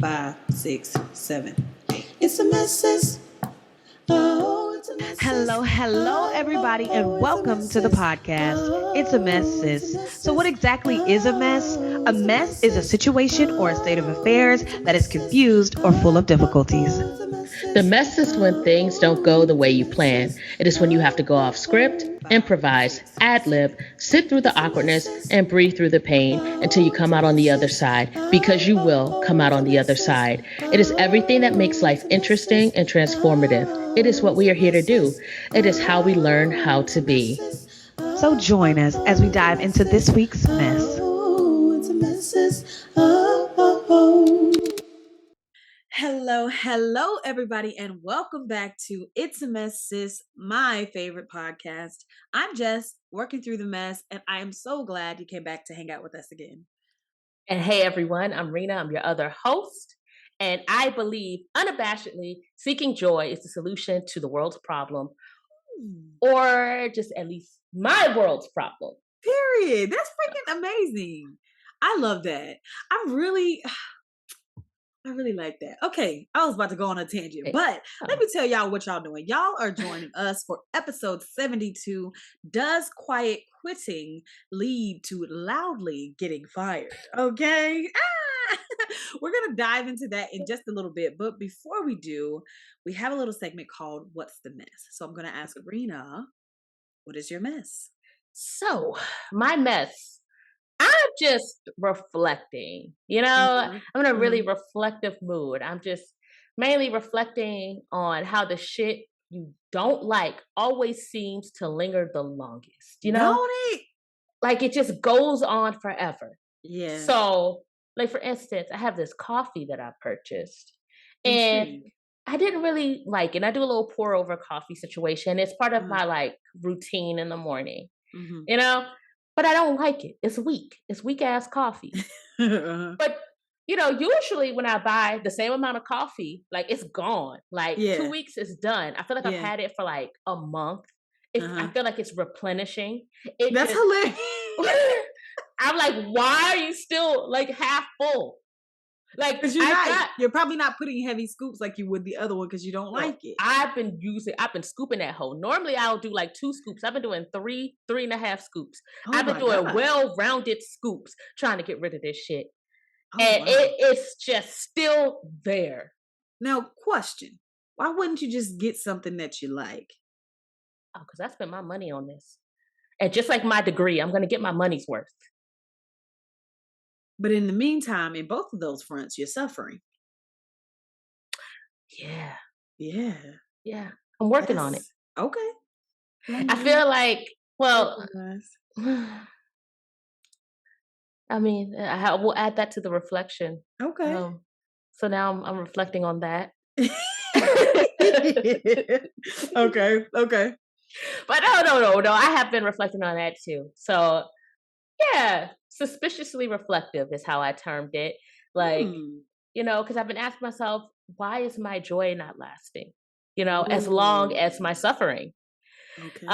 5, 6, 7, 8. It's a mess. Oh, it's a mess. Hello, everybody, and welcome to the podcast. It's a mess, sis. So, what exactly is a mess? A mess is a situation or a state of affairs that is confused or full of difficulties. The mess is when things don't go the way you plan. It is when you have to go off script, improvise, ad lib, sit through the awkwardness, and breathe through the pain until you come out on the other side, because you will come out on the other side. It is everything that makes life interesting and transformative. It is what we are here to do. It is how we learn how to be. So, join us as we dive into this week's mess. Hello, everybody, and welcome back to It's a Mess, Sis, my favorite podcast. I'm Jess, working through the mess, and I am so glad you came back to hang out with us again. And hey, everyone, I'm Reena. I'm your other host. And I believe unabashedly seeking joy is the solution to the world's problem, or just at least my world's problem. Period. That's freaking amazing. I love that. I really like that. Okay, I was about to go on a tangent, but let me tell y'all what y'all doing. Y'all are joining us for episode 72. Does quiet quitting lead to loudly getting fired? Okay. We're going to dive into that in just a little bit. But before we do, we have a little segment called What's the Mess? So I'm going to ask Reena, what is your mess? So, my mess. I'm just reflecting, I'm in a really reflective mood. I'm just mainly reflecting on how the shit you don't like always seems to linger the longest, Don't it? Like it just goes on forever. Yeah. So, like for instance, I have this coffee that I purchased and I didn't really like it. I do a little pour over coffee situation. It's part of my like routine in the morning, but I don't like it. It's weak. It's weak ass coffee. But usually when I buy the same amount of coffee, like it's gone. Like 2 weeks, it's done. I feel like I've had it for like a month. I feel like it's replenishing. That's hilarious. I'm like, why are you still like half full? Like, because you're probably not putting heavy scoops like you would the other one because you don't like it. I've been scooping that hoe. Normally I'll do like 2 scoops. I've been doing 3.5 scoops. I've been doing well-rounded scoops trying to get rid of this shit. It's just still there. Now, question. Why wouldn't you just get something that you like? Oh, because I spent my money on this. And just like my degree, I'm going to get my money's worth. But in the meantime, in both of those fronts, you're suffering. Yeah. I'm working on it. Okay. I feel like, I mean, we'll add that to the reflection. Okay. So now I'm reflecting on that. Okay. But no. I have been reflecting on that too. So yeah, suspiciously reflective is how I termed it. Like, because I've been asking myself, why is my joy not lasting? As long as my suffering. Okay.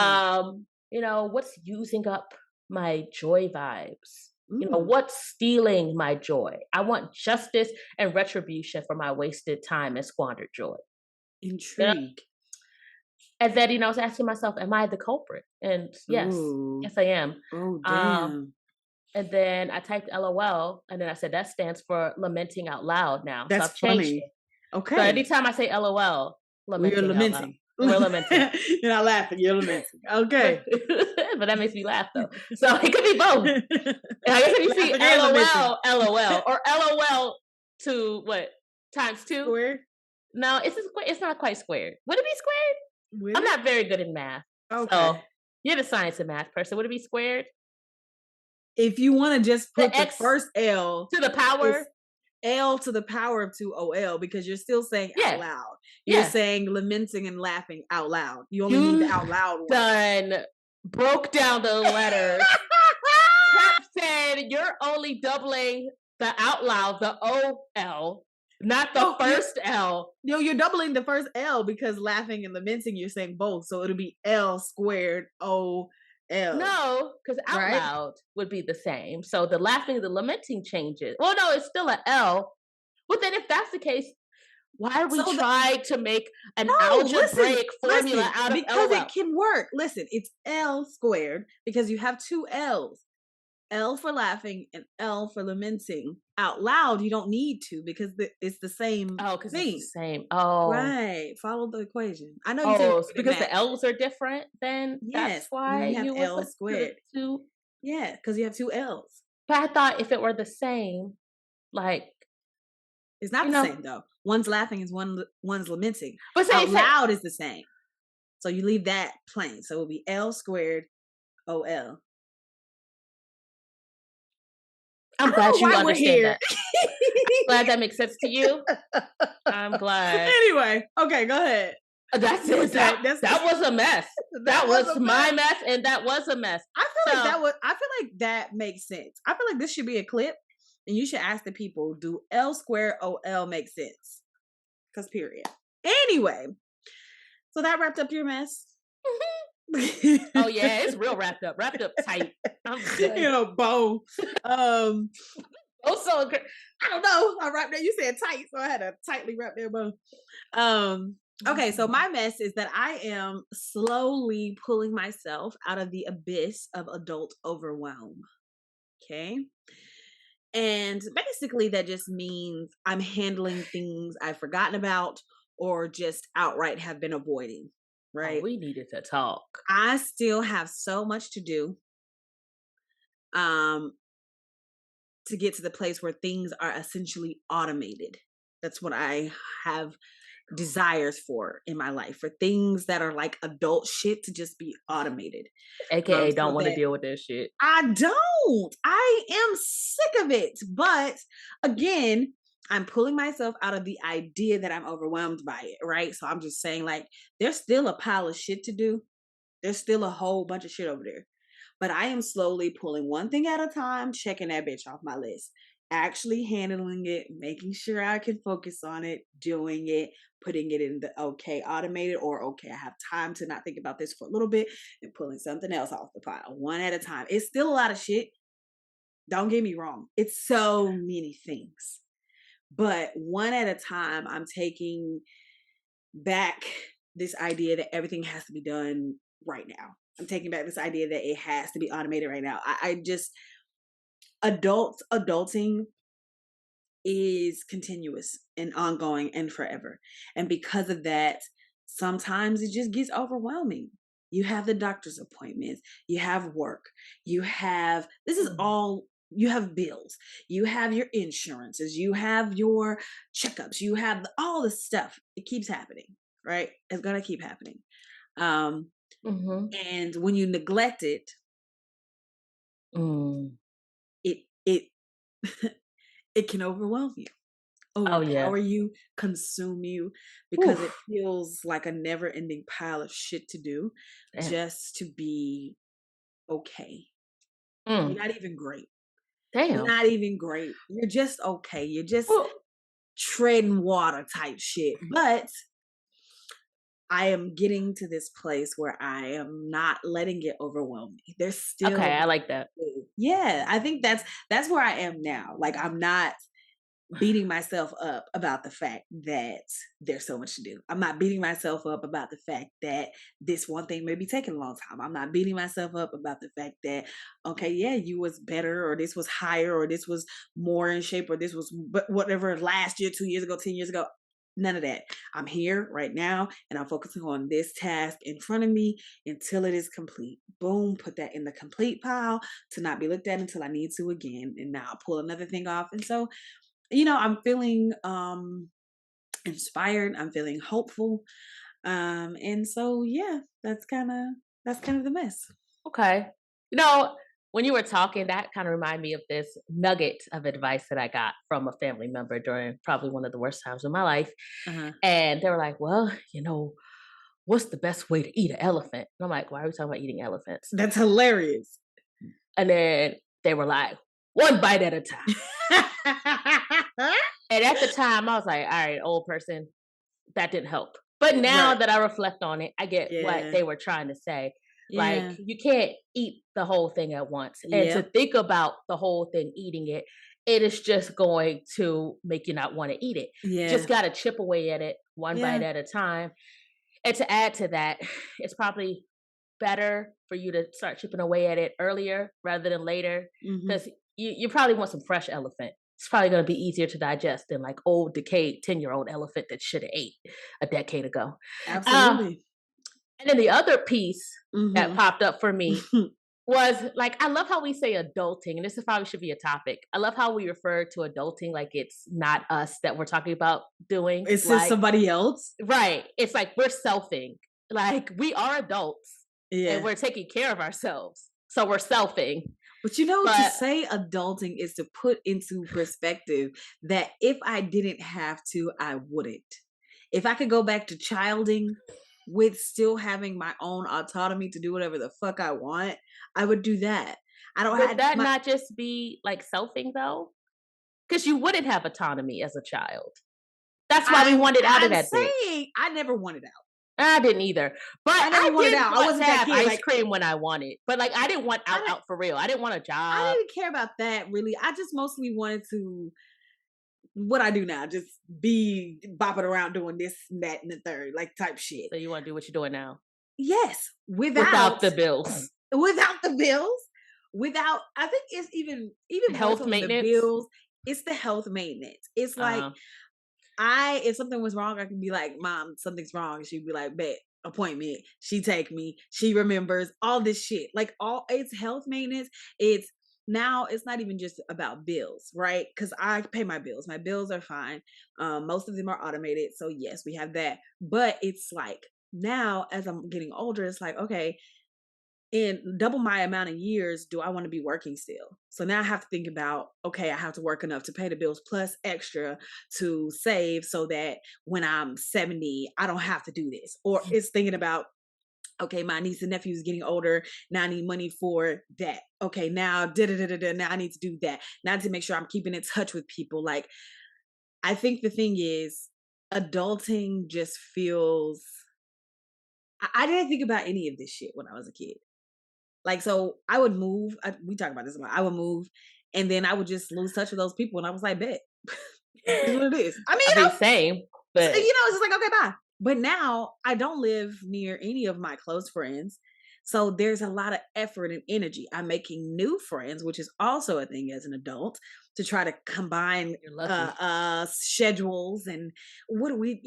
What's using up my joy vibes? What's stealing my joy? I want justice and retribution for my wasted time and squandered joy. Intrigue. And then, I was asking myself, am I the culprit? And yes, I am. Oh, damn. And then I typed LOL, and then I said, that stands for lamenting out loud now. That's so I've changed funny. It. Okay. So anytime I say LOL, we're lamenting. We're lamenting. You're not laughing, you're lamenting. Okay. But that makes me laugh, though. So it could be both. I guess if you see LOL, or LOL to what? Times 2? Square? No, it's not quite squared. Would it be squared? I'm not very good in math. Okay. So you're the science and math person. Would it be squared? If you want to just put the first L to the power, L to the power of 2OL, because you're still saying out loud. You're saying lamenting and laughing out loud. You only need the out loud one. Broke down the letters. Cap said you're only doubling the out loud, the OL, not the first L. No, you're doubling the first L because laughing and lamenting, you're saying both. So it'll be L squared O L. No, because out loud would be the same. So the laughing, the lamenting changes. Well, no, it's still an L. Well, then if that's the case, why are we So trying to make an no, listen, algebraic formula listen, out of because it LOL? can work. Listen, it's L squared because you have two L's. L for laughing and L for lamenting. Out loud, you don't need to because it's the same Oh, because it's the thing. same. Oh. Right. Follow the equation. I know you said Oh, we're good at because math. the L's are different, then that's Yes, why you have you would L put the squared. two. Yeah, because you have two L's. But I thought if it were the same, like, It's not you the know, same though. One's laughing is one's lamenting. but Out say, loud is the same. So you leave that plain. So it'll be L squared OL. I I'm don't glad know you why we're understand here. that. Glad that makes sense to you. I'm glad. Anyway, okay, go ahead. That's it. Okay, that's That was a mess. that That was was a my mess. mess, and that was a mess. So, I feel like that makes sense. I feel like this should be a clip and you should ask the people, do L squared OL make sense? Because period. Anyway, so that wrapped up your mess. oh yeah, it's real wrapped up tight. I'm good. Bow. Oh, so I don't know. I wrapped that. You said tight, so I had to tightly wrap that bow. Okay, so my mess is that I am slowly pulling myself out of the abyss of adult overwhelm. Okay. And basically, that just means I'm handling things I've forgotten about or just outright have been avoiding. oh, Right. we needed to talk. I still have so much to do. To get to the place where things are essentially automated. That's what I have desires for in my life, for things that are like adult shit to just be automated. AKA don't So want to that deal with this shit. I don't. I am sick of it. But again, I'm pulling myself out of the idea that I'm overwhelmed by it, right? So I'm just saying, like, there's still a pile of shit to do. There's still a whole bunch of shit over there. But I am slowly pulling one thing at a time, checking that bitch off my list, actually handling it, making sure I can focus on it, doing it, putting it in the okay, automated, or okay, I have time to not think about this for a little bit and pulling something else off the pile, one at a time. It's still a lot of shit. Don't get me wrong. It's so many things. But one at a time, I'm taking back this idea that everything has to be done right now. I'm taking back this idea that it has to be automated right now. I just adulting is continuous and ongoing and forever. And because of that, sometimes it just gets overwhelming. You have the doctor's appointments, you have work, you have you have bills, you have your insurances, you have your checkups, you have all the stuff. It keeps happening, right? It's gonna keep happening. And when you neglect it, Mm. it it can overwhelm you, Oh yeah. overpower you, consume you, because it Oof. feels like a never-ending pile of shit to do Damn. just to be okay. You're Mm. not even great. You're Damn. not even great. You're just okay. You're just Well, treading water type shit. But I am getting to this place where I am not letting it overwhelm me. There's okay, still I like that. yeah, I think that's where I am now. Like I'm not beating myself up about the fact that there's so much to do. I'm not beating myself up about the fact that this one thing may be taking a long time. I'm not beating myself up about the fact that, okay, yeah, you was better or this was higher or this was more in shape or this was whatever last year, 2 years ago, 10 years ago. None of that. I'm here right now and I'm focusing on this task in front of me until it is complete. Boom, put that in the complete pile to not be looked at until I need to again. And now I'll pull another thing off. And so I'm feeling inspired, I'm feeling hopeful, and so yeah, that's kind of the mess. Okay. You know, when you were talking, that kind of reminded me of this nugget of advice that I got from a family member during probably one of the worst times of my life. Uh-huh. And they were like, well, what's the best way to eat an elephant? And I'm like, why are we talking about eating elephants? That's hilarious. And then they were like, one bite at a time. And at the time, I was like, all right, old person, that didn't help. But now Right. that I reflect on it, I get what Yeah. they were trying to say. Like, Yeah. you can't eat the whole thing at once. And to Yep. think about the whole thing, eating it, it is just going to make you not want to eat it. Yeah. Just got to chip away at it one bite Yeah. at a time. And to add to that, it's probably better for you to start chipping away at it earlier rather than later, Hmm. because you probably want some fresh elephant. It's probably going to be easier to digest than like old, decayed 10-year-old elephant that should have ate a decade ago. Uh, Absolutely. and then the other piece that Hmm. popped up for me was like, I love how we say adulting, and this is probably should be a topic. I love how we refer to adulting like it's not us that we're talking about doing. It's just Like, somebody else. right. It's like we're selfing. Like we are adults and Yeah. we're taking care of ourselves. So we're selfing. But you know, to But say adulting is to put into perspective that if I didn't have to, I wouldn't. If I could go back to childing with still having my own autonomy to do whatever the fuck I want, I would do that. I don't would have that my not just be like selfing though? Because you wouldn't have autonomy as a child. That's why we wanted out of I'm that bitch. saying I never wanted out. I didn't either. But I never I wanted did out. I want to wasn't that have kid. ice Like cream when I wanted. But like I didn't want I out didn't out for real. I didn't want a I job. didn't care about that really. I just mostly wanted to what I do now, just be bopping around doing this and that and the third, like type shit. So you want to do what you're doing now. Yes, Without the bills. without the bills, without I think it's even more Health so than the maintenance. bills, it's the health maintenance. It's like Uh I if something was wrong, I could be like, "Mom, something's wrong." And she'd be like, "Bet, appointment." She take me. She remembers all this shit. Like all it's health maintenance. It's now it's not even just about bills, right? Because I pay my bills. My bills are fine. Most of them are automated. So yes, we have that. But it's like now as I'm getting older, it's like, okay, in double my amount of years do I want to be working still? So now I have to think about, okay, I have to work enough to pay the bills plus extra to save so that when I'm 70, I don't have to do this. Or it's thinking about, okay, my niece and nephew is getting older. Now I need money for that. Okay, now da da da da da. Now I need to do that. Now to make sure I'm keeping in touch with people. Like I think the thing is, adulting just feels. I didn't think about any of this shit when I was a kid. Like, so I would move. We talk about this a lot. I would move, and then I would just lose touch with those people, and I was like, "Bet, is what it is." I mean, I mean, same, but it's just like, okay, bye. But now I don't live near any of my close friends. So there's a lot of effort and energy. I'm making new friends, which is also a thing as an adult to try to combine you're lucky. schedules and what do we,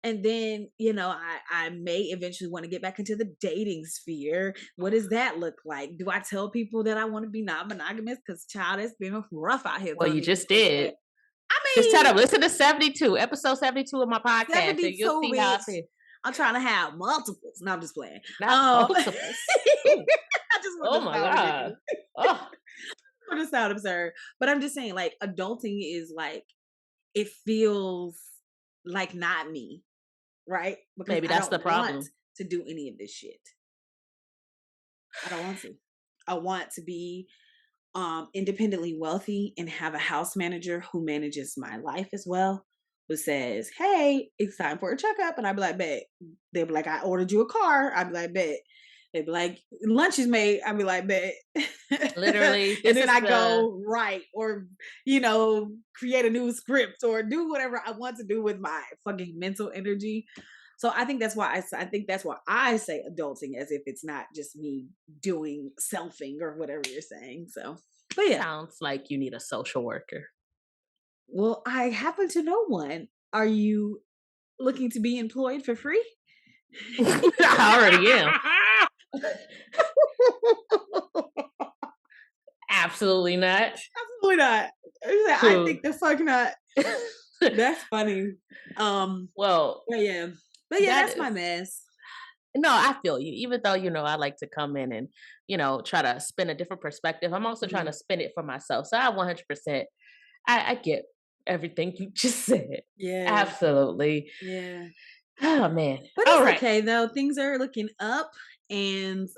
and then, I may eventually want to get back into the dating sphere. What does that look like? Do I tell people that I want to be non-monogamous? Because child, it's been rough out here Well, telling you these just folks that. did. I Just tell mean, them, listen to 72, episode 72 of my podcast, and you'll 72, see how I bitch. feel. I'm trying to have multiples. No, I'm just playing. Not multiples. I Ooh. just want Oh to my sound God. ridiculous. Oh, For to sound absurd. But I'm just saying, like, adulting is like, it feels like not me, right? Because maybe I that's the don't want problem. to do any of this shit. I don't want to. I want to be independently wealthy and have a house manager who manages my life as well, who says, "Hey, it's time for a checkup," and I'd be like, "Bet." They'd be like, "I ordered you a car." I'd be like, "Bet." They'd be like, "Lunch is made." I'd be like, "Bet." Literally, And this then is I the go write or create a new script or do whatever I want to do with my fucking mental energy. So I think that's why I think that's why I say adulting as if it's not just me doing selfing or whatever you're saying. So, but yeah. sounds like you need a social worker. Well, I happen to know one. Are you looking to be employed for free? I already am. Absolutely not. Absolutely not. I True. think the fuck not. That's funny. Well, But yeah. But yeah, that that's is my mess. no, I feel you. Even though, I like to come in and, try to spin a different perspective, I'm also trying Mhm. to spin it for myself. So I 100%, I get everything you just said. Yeah. Absolutely. Yeah. Oh, man. But All it's right. okay though. Things are looking up and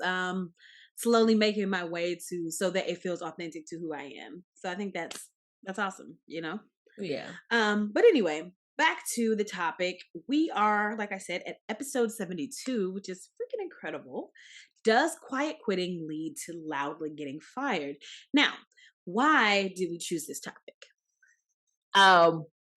slowly making my way to so that it feels authentic to who I am. So I think that's awesome. Yeah. But anyway, back to the topic. We are, like I said, at episode 72, which is freaking incredible. Does quiet quitting lead to loudly getting fired? Now, Why did we choose this topic?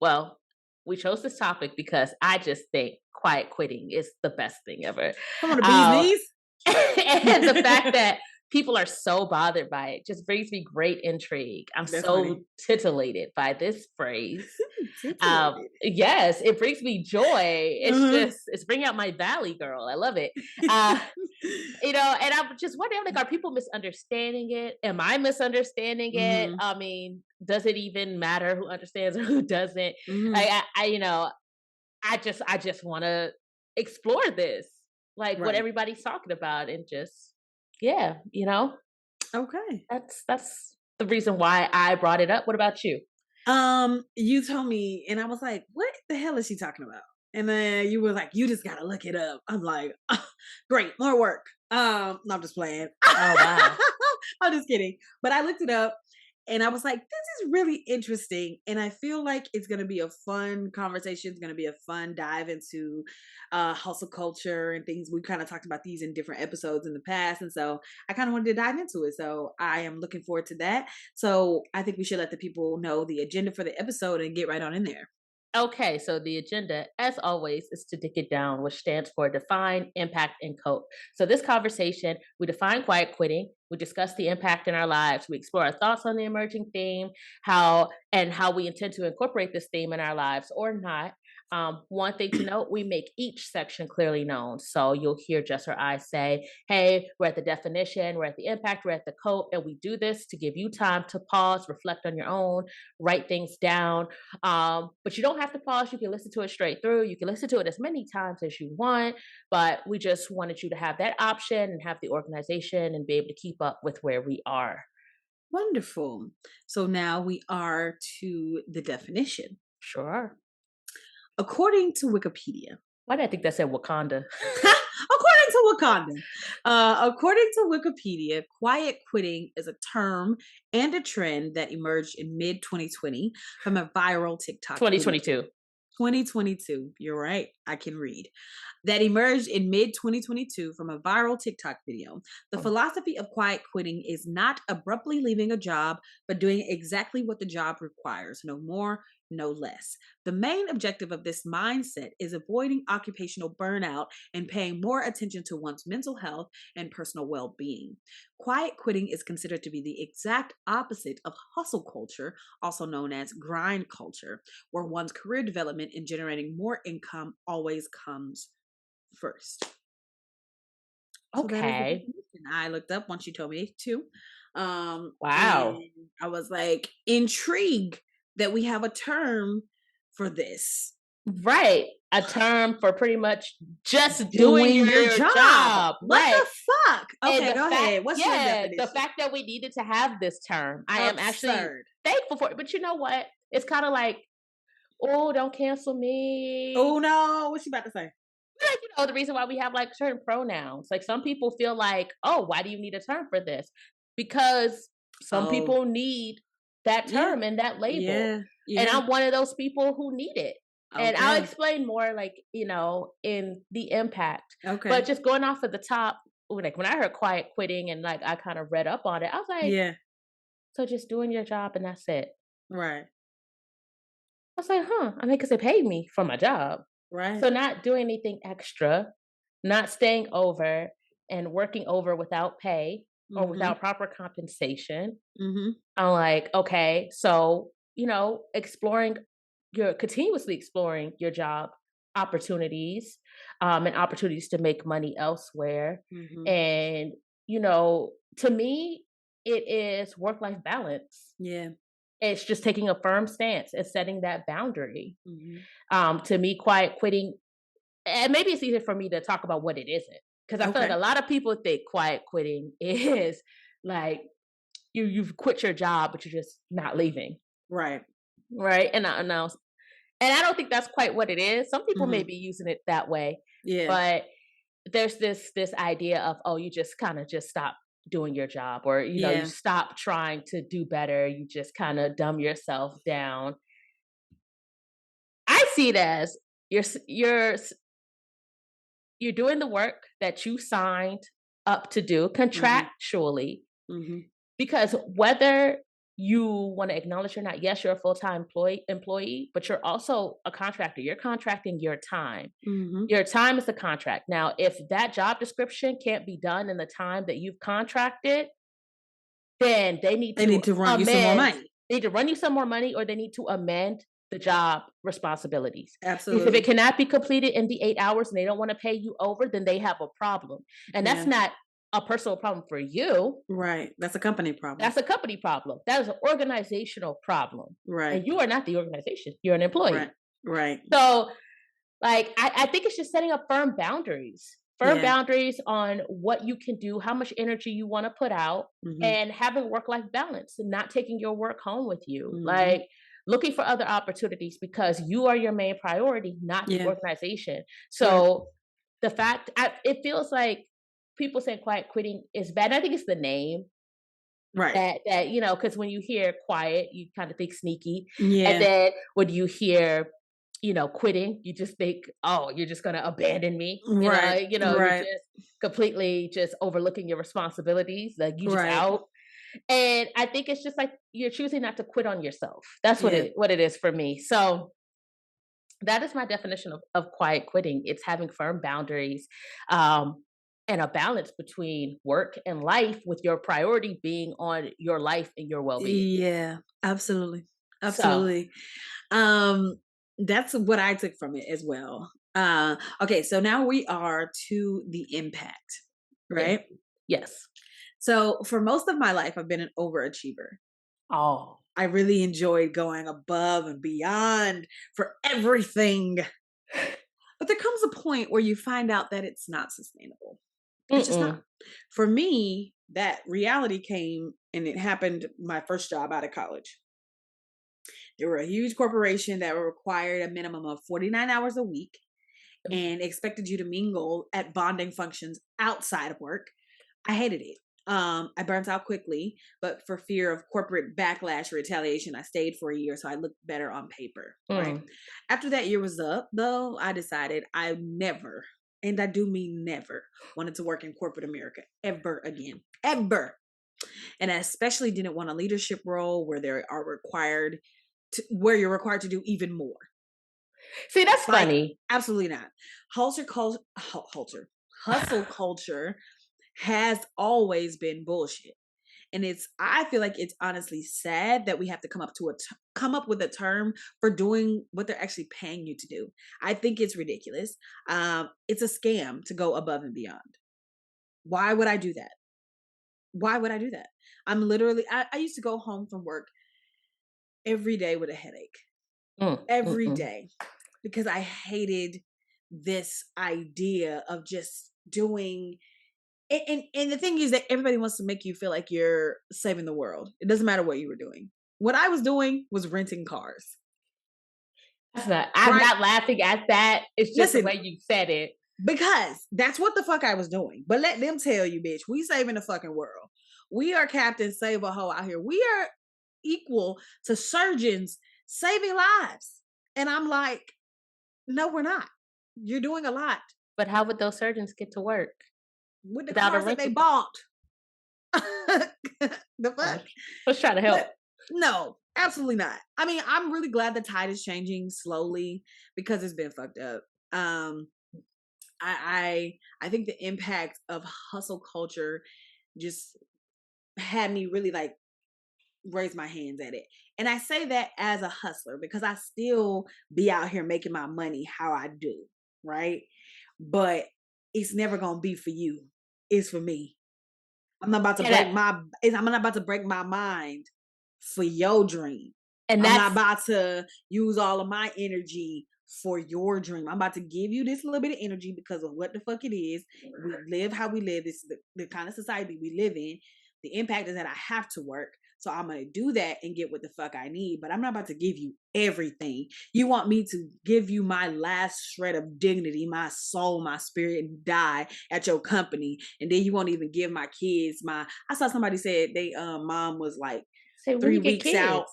Well, we chose this topic because I just think quiet quitting is the best thing ever. Come on, the bee's Uh, knees. and the fact that people are so bothered by it just brings me great intrigue. I'm That's so funny. titillated by this phrase. Titillated. Yes, it brings me joy. Uh-huh. It's bringing out my valley girl. I love it. Uh, and I'm just wondering, like, are people misunderstanding it? Am I misunderstanding it? Mhm. I mean, does it even matter who understands or who doesn't? Mhm. I just want to explore this, like what Right. everybody's talking about, and just yeah. Okay. That's the reason why I brought it up. What about you? You told me, and I was like, "What the hell is she talking about?" And then you were like, "You just gotta look it up." I'm like, "Great, more work." No, I'm just playing. Oh wow. I'm just kidding. But I looked it up, and I was like, "This is really interesting," and I feel like it's gonna be a fun conversation. It's gonna be a fun dive into hustle culture and things. We kind of talked about these in different episodes in the past, and so I kind of wanted to dive into it. So I am looking forward to that. So I think we should let the people know the agenda for the episode and get right on in there. Okay, so the agenda, as always, is to dig it down, which stands for define, impact, and cope. So, this conversation, we define quiet quitting, we discuss the impact in our lives, we explore our thoughts on the emerging theme, how we intend to incorporate this theme in our lives or not. One thing to note, we make each section clearly known. So you'll hear Jess or I say, hey, we're at the definition, we're at the impact, we're at the cope, and we do this to give you time to pause, reflect on your own, write things down. But you don't have to pause. You can listen to it straight through. You can listen to it as many times as you want. But we just wanted you to have that option and have the organization and be able to keep up with where we are. Wonderful. So now we are to the definition. Sure. According to Wikipedia, Why did I think that said Wakanda? According to Wikipedia, quiet quitting is a term and a trend that emerged in mid 2020 from a viral TikTok video. 2022. 2022. You're right. I can read. That emerged in mid 2022 from a viral TikTok video. The Oh, philosophy of quiet quitting is not abruptly leaving a job, but doing exactly what the job requires, no more, no less. The main objective of this mindset is avoiding occupational burnout and paying more attention to one's mental health and personal well being. Quiet quitting is considered to be the exact opposite of hustle culture, also known as grind culture, where one's career development and generating more income always comes first. So that is the okay. definition I looked up once you told me to. Wow. And I was like intrigued that we have a term for this. Right. A term for pretty much just doing Doing your your job. job. What Right. the fuck? And Okay, the go fact, ahead. What's your yeah, the definition? fact that we needed to have this term, I am actually Absurd. thankful for it. But you know what? It's kind of like, oh, don't cancel me. Oh no, what you about to say? Like, the reason why we have like certain pronouns. Like some people feel like, oh, why do you need a term for this? Because some Oh, people need that yeah, term and that label. yeah, And yeah. I'm one of those people who need it. And I'll Okay, explain more like, in the impact. But okay, just going off of the top, like when I heard quiet quitting and like I kind of read up on it, I was like, yeah, so just doing your job and that's it. right, I was like, huh. I mean, because they paid me for my job. right. So not doing anything extra, not staying over and working over without pay or Mm-hmm, without proper compensation. mm-hmm. I'm like, okay, so, exploring continuously exploring your job opportunities, and opportunities to make money elsewhere. Mm-hmm. And, to me, it is work-life balance. Yeah. It's just taking a firm stance and setting that boundary. Mhm. To me, quiet quitting, and maybe it's easier for me to talk about what it isn't, because I feel like Okay. a lot of people think quiet quitting is like you've quit your job, but you're just not leaving, Right. right? And I don't think that's quite what it is. Some people may Mhm. be using it that way, Yeah. but there's this idea of, oh, you just kind of just stop doing your job, or you Yeah. stop trying to do better. You just kind of dumb yourself down. I see it as you're doing the work that you signed up to do Mhm. contractually, Mhm. because whether you want to acknowledge you're not. Yes, you're a full-time employee, but you're also a contractor. You're contracting your time. Mm-hmm. Your time is the contract. Now, if that job description can't be done in the time that you've contracted, then they need They to need to run you some more amend. money. They need to run you some more money, or they need to amend the job responsibilities. Because if it Absolutely. cannot be completed in the 8 hours and they don't want to pay you over, then they have a problem. And that's Yeah. not a personal problem for you. Right. That's a company problem. That's a company problem. That is an organizational problem. Right. And you are not the organization. You're an employee. Right. Right. So, like, I think it's just setting up firm boundaries. Firm boundaries on what you can do, how much energy you want to put out, Mm-hmm. and having work-life balance and not taking your work home with you. Mm-hmm. Like, looking for other opportunities because you are your main priority, not the Yeah. organization. So the fact, it feels like people say quiet quitting is bad. I think it's the name. Right. That you know, because when you hear quiet, you kind of think sneaky. Yeah. And then when you hear, you know, quitting, you just think, oh, you're just gonna abandon me. Right. You're Right. just completely just overlooking your responsibilities, like you just Right. out. And I think it's just like you're choosing not to quit on yourself. That's Yeah. what it is for me. So that is my definition of quiet quitting. It's having firm boundaries, and a balance between work and life, with your priority being on your life and your well-being. Yeah. Absolutely. So Absolutely. That's what I took from it as well. Okay, so now we are to the impact, yeah, right? yes. So for most of my life, I've been an overachiever. Oh, I really enjoyed going above and beyond for everything. But there comes a point where you find out that it's not sustainable. It's just not. For me, that reality came, and it happened my first job out of college. They were a huge corporation that required a minimum of 49 hours a week and expected you to mingle at bonding functions outside of work. I hated it. I burnt out quickly, but for fear of corporate backlash or retaliation, I stayed for a year so I looked better on paper. Right. After that year was up, though, I decided I never, and I do mean never, wanted to work in corporate America ever again. Ever. And I especially didn't want a leadership role where where you're required to do even more. See, that's funny. Absolutely not. Hustle culture has always been bullshit. And I feel like it's honestly sad that we have to come up with a term for doing what they're actually paying you to do. I think it's ridiculous. It's a scam to go above and beyond. Why would I do that? Why would I do that? I used to go home from work every day with a headache. Every day. Because I hated this idea of just doing. And the thing is that everybody wants to make you feel like you're saving the world. It doesn't matter what you were doing. What I was doing was renting cars. I'm not laughing at that. It's just the way you said it. Because that's what the fuck I was doing. But let them tell you, bitch, we saving the fucking world. We are Captain Save a Hoe out here. We are equal to surgeons saving lives. And I'm like, no, we're not. You're doing a lot. But how would those surgeons get to work? With the cars that they bought. The fuck? Let's try to help. No, absolutely not. I mean, I'm really glad the tide is changing slowly because it's been fucked up. I think the impact of hustle culture just had me really like raise my hands at it. And I say that as a hustler because I still be out here making my money how I do, right? But it's never gonna be for you. It's for me. I'm not about to break my mind for your dream. And I'm not about to use all of my energy for your dream. I'm about to give you this little bit of energy because of what the fuck it is. We live how we live. This is the kind of society we live in. The impact is that I have to work. So I'm going to do that and get what the fuck I need. But I'm not about to give you everything. You want me to give you my last shred of dignity, my soul, my spirit, and die at your company. And then you won't even give my kids I saw somebody said they mom was like 3 weeks out.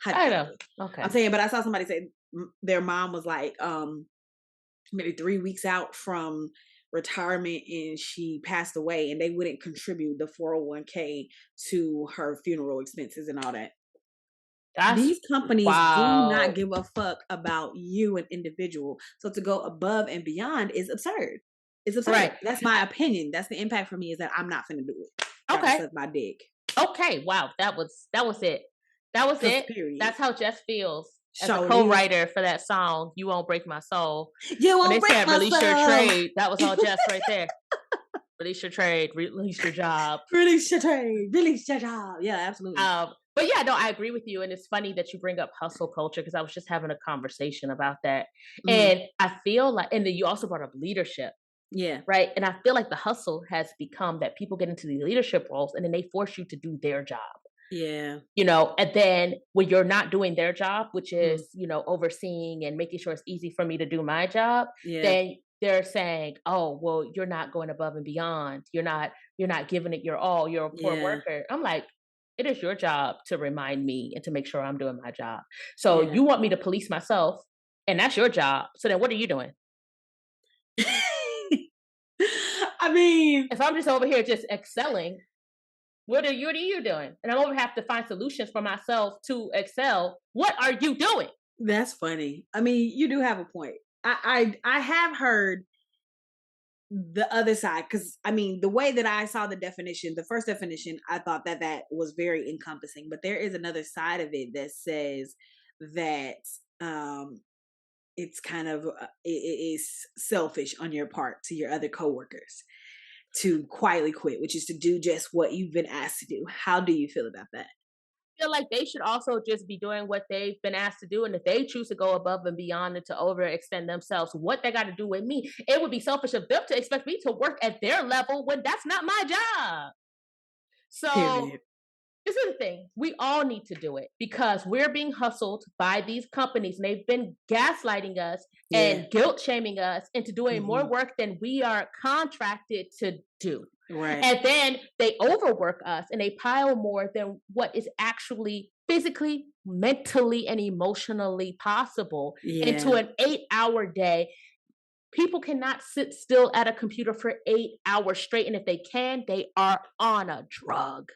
I know. Okay. I'm saying, but I saw somebody say their mom was like maybe 3 weeks out from retirement and she passed away, and they wouldn't contribute the 401k to her funeral expenses and all that. That's These companies do not wow. give a fuck about you, an individual. So to go above and beyond is absurd. It's absurd. Right. That's my opinion. That's the impact for me, is that I'm not finna do it. Y'all can Okay. suck my dick. Okay. Wow. That was it. That was Cause it. period. That's how Jess feels as a Shorty. co-writer for that song, "You Won't Break My Soul." You When won't they break said my release your soul. trade, that was all Jess right there. Release your trade, release your job. Release your trade. Release your job. Yeah, absolutely. But yeah, no, I agree with you. And it's funny that you bring up hustle culture, because I was just having a conversation about that. Mhm. And I feel like, and then you also brought up leadership, Yeah. right? And I feel like the hustle has become that people get into the leadership roles and then they force you to do their job. Yeah. And then when you're not doing their job, which Mm. is, overseeing and making sure it's easy for me to do my job, Yeah. then they're saying, "Oh, well, you're not going above and beyond. You're not giving it your all. You're a poor Yeah. worker." I'm like, it is your job to remind me and to make sure I'm doing my job. So Yeah. you want me to police myself, and that's your job. So then what are you doing? I mean, If I'm just over here just excelling, what are you doing? And I'm over have to find solutions for myself to excel. What are you doing? that's funny. I mean, you do have a point. I have heard the other side, because I mean, the way that I saw the definition, the first definition, I thought that was very encompassing. But there is another side of it that says that it's kind of it is selfish on your part to your other coworkers to quietly quit, which is to do just what you've been asked to do. How do you feel about that? Feel like they should also just be doing what they've been asked to do. And if they choose to go above and beyond and to overextend themselves, what they got to do with me, it would be selfish of them to expect me to work at their level when that's not my job. So Period. this is the thing. We all need to do it because we're being hustled by these companies, and they've been gaslighting us Yeah. and guilt shaming us into doing more Mhm. work than we are contracted to do. Right. And then they overwork us and they pile more than what is actually physically, mentally, and emotionally possible into Yeah. an 8-hour day. People cannot sit still at a computer for 8 hours straight. And if they can, they are on a drug.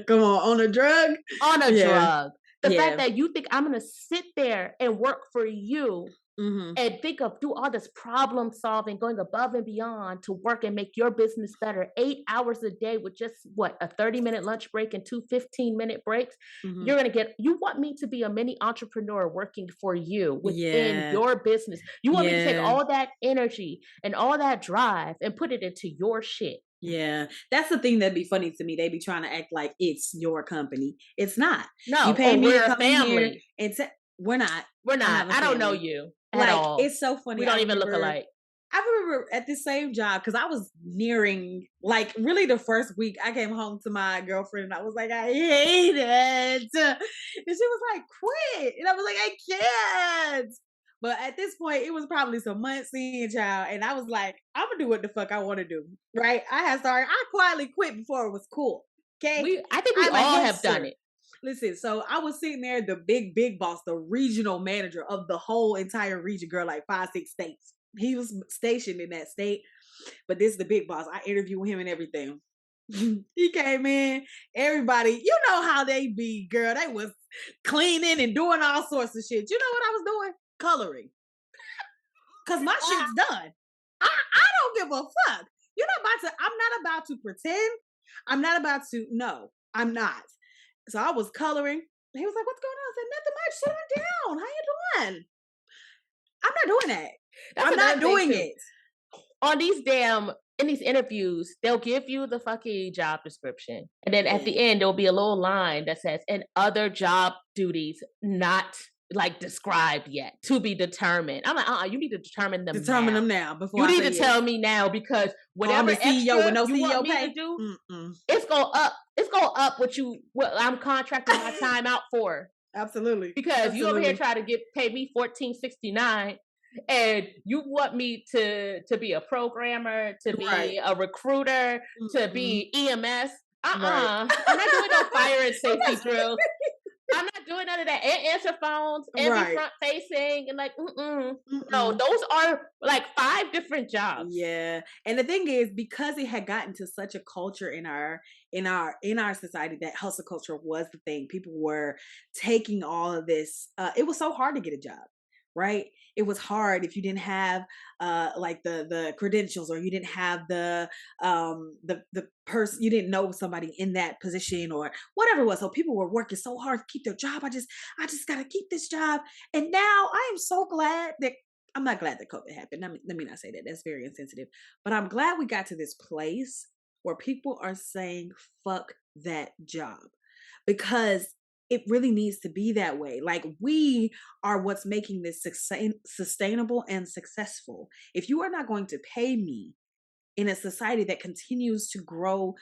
Come on a drug? On a Yeah. drug. The fact Yeah. that you think I'm going to sit there and work for you Mhm. and do all this problem solving, going above and beyond to work and make your business better 8 hours a day with just a 30-minute lunch break and two 15-minute breaks. Mhm. You're going to you want me to be a mini entrepreneur working for you within Yeah. your business. You want me to take Yeah. all that energy and all that drive and put it into your shit. Yeah. That's the thing that'd be funny to me. They be trying to act like it's your company. It's not. You No, pay or me to we're a come in here family. and we're not. We're I not. have a I don't know family. you at Like, all. it's so funny. We don't even look alike. I remember at this same job, because I was nearing, like, really the first week I came home to my girlfriend and I was like, I hate it. And she was like, quit. And I was like, I can't. But at this point, it was probably some months in, child. And I was like, I'm going to do what the fuck I want to do. Right? I quietly quit before it was cool. Okay? I think we I'm a all have done hipster. it. Listen, so I was sitting there, the big boss, the regional manager of the whole entire region, girl, like 5-6 states. He was stationed in that state, but this is the big boss. I interviewed him and everything. He came in, everybody, you know how they be, girl. They was cleaning and doing all sorts of shit. You know what I was doing? Coloring. Cause my shit's done. I don't give a fuck. I'm not about to pretend. I'm not about to, no, I'm not. So I was coloring. He was like, what's going on? I said, nothing much. Sit on down. How you doing? I'm not doing that. That's I'm not another thing, doing too. it. On in these interviews, they'll give you the fucking job description. And then at the end, there'll be a little line that says, and other job duties not like described yet, to be determined. I'm like, you need to determine them now before you I need say to yes. tell me now, because I'm whatever the CEO extra with no you CEO want me pay. to do, Mm-mm. it's going up. It's going up what I'm contracting my time out for. Absolutely. Because you over here trying to pay me $14.69, and you want me to be a programmer, to be a recruiter, to be EMS. Right. I'm not doing no fire and safety drills. I'm not doing none of that. And answer phones and be Right. front facing and like, no, Mm-mm. those are like 5 different jobs. Yeah. And the thing is, because it had gotten to such a culture in our society that hustle culture was the thing. People were taking all of this. It was so hard to get a job, right? It was hard if you didn't have like the credentials, or you didn't have the person, you didn't know somebody in that position or whatever it was. So people were working so hard to keep their job. I just gotta keep this job. And now I am so glad that I'm not glad that COVID happened. Let me not say that. That's very insensitive. But I'm glad we got to this place where people are saying, fuck that job. Because it really needs to be that way. Like, we are what's making this sustainable and successful. If you are not going to pay me in a society that continues to grow,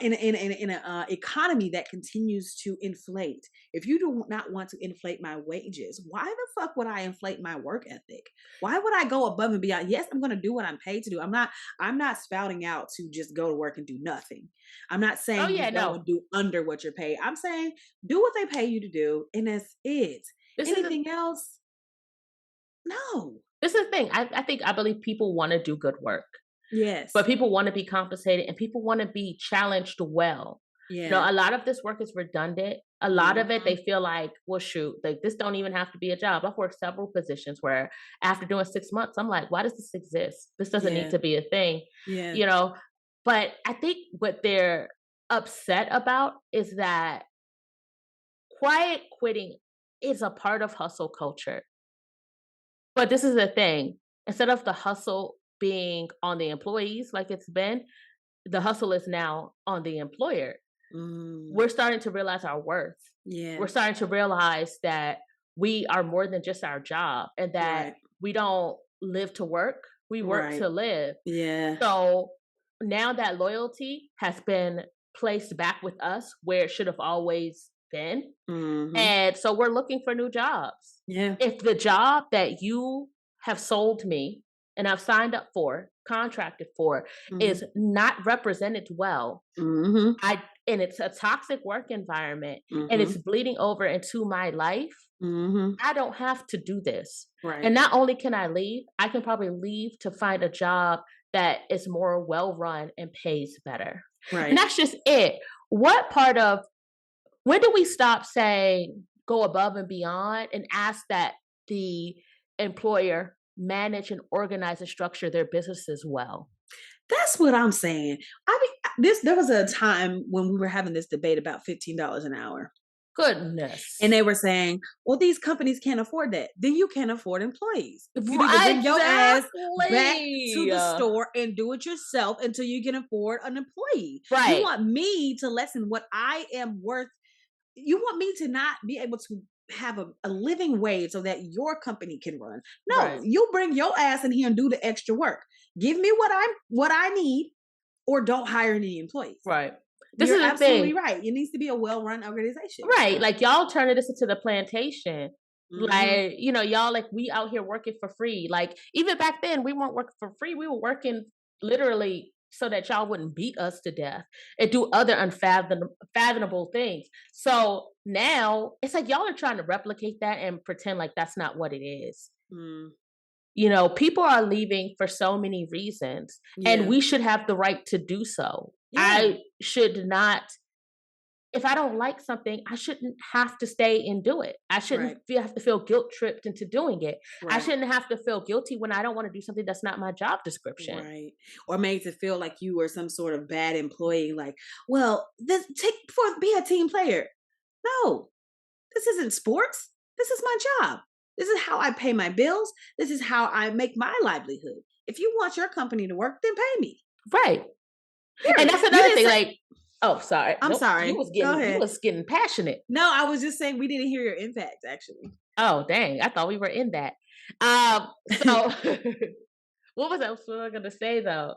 in a economy that continues to inflate, if you do not want to inflate my wages, why the fuck would I inflate my work ethic? Why would I go above and beyond? Yes, I'm going to do what I'm paid to do. I'm not spouting out to just go to work and do nothing. I'm not Oh saying yeah, just go no. and do under what you're paid. I'm saying do what they pay you to do, and that's it. This is Anything else, no. the thing. I believe people want to do good work. Yes. But people want to be compensated and people want to be challenged well. Yeah. A lot of this work is redundant. A lot of it, they Mhm. feel like, well, shoot, like this don't even have to be a job. I've worked several positions where after doing 6 months, I'm like, why does this exist? This doesn't need Yeah. to be a thing, Yeah. you know? But I think what they're upset about is that quiet quitting is a part of hustle culture. But this is the thing. Instead of the hustle being on the employees like it's been, the hustle is now on the employer. Mm. We're starting to realize our worth. Yeah. We're starting to realize that we are more than just our job and that Right. we don't live to work, we work Right. to live. Yeah. So now that loyalty has been placed back with us where it should have always been. Mhm. And so we're looking for new jobs. Yeah. If the job that you have sold me and I've signed up for, contracted for, Mhm. is not represented well, Mhm. and it's a toxic work environment and it's Mhm. bleeding over into my life, Mhm. I don't have to do this. Right. And not only can I leave, I can probably leave to find a job that is more well run and pays better. And Right. that's just it. What part of when do we stop saying go above and beyond and ask that the employer manage and organize and structure their businesses well? That's what I'm saying. I mean, there was a time when we were having this debate about $15 an hour. And Goodness. they were saying, well, these companies can't afford that. Then you can't afford employees. You need to bring your ass back to Exactly. the store and do it yourself until you can afford an employee. You Right. want me to lessen what I am worth. You want me to not be able to have a living wage so that your company can run. No, Right. you bring your ass in here and do the extra work. Give me what I need, or don't hire any employees. Right. This You're is the absolutely thing. right. It needs to be a well-run organization. Right. Like y'all turning this into the plantation. Mhm. Like, y'all like we out here working for free. Like even back then we weren't working for free. We were working literally so that y'all wouldn't beat us to death and do other unfathomable things. So now it's like y'all are trying to replicate that and pretend like that's not what it is. Mm. People are leaving for so many reasons and Yeah. we should have the right to do so. Yeah. I should not if I don't like something, I shouldn't have to stay and do it. I shouldn't Right. have to feel guilt tripped into doing it. I Right. shouldn't have to feel guilty when I don't want to do something that's not my job description. Right. Or made to feel like you were some sort of bad employee. Like, well, be a team player. No, this isn't sports. This is my job. This is how I pay my bills. This is how I make my livelihood. If you want your company to work, then pay me. Right. And Period. that's You another didn't thing. say. Like, oh, sorry. I'm Nope. sorry. You was Go getting you ahead. was getting passionate. No, I was just saying we didn't hear your impact. Actually. Oh, dang. I thought we were in that. So what was I gonna say though?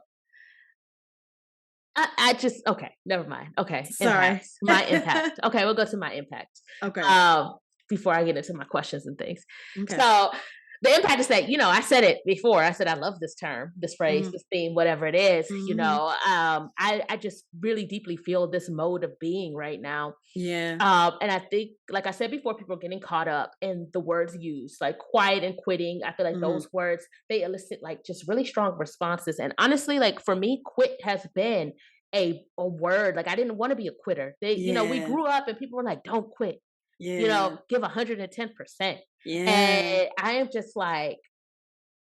I just okay, never mind. Okay, Sorry. impact. My impact. Okay, we'll go to my impact. Okay. Um, before I get into my questions and things. Okay. So the impact is that, I said it before. I said, I love this term, this phrase, Mhm. this theme, whatever it is, Mhm. I just really deeply feel this mode of being right now. Yeah. And I think, like I said before, people are getting caught up in the words used, like quiet and quitting. I feel like Mhm. those words, they elicit like just really strong responses. And honestly, like for me, quit has been a word. Like I didn't want to be a quitter. We Yeah. grew up and people were like, don't quit, Yeah. give 110%. Yeah. And I am just like,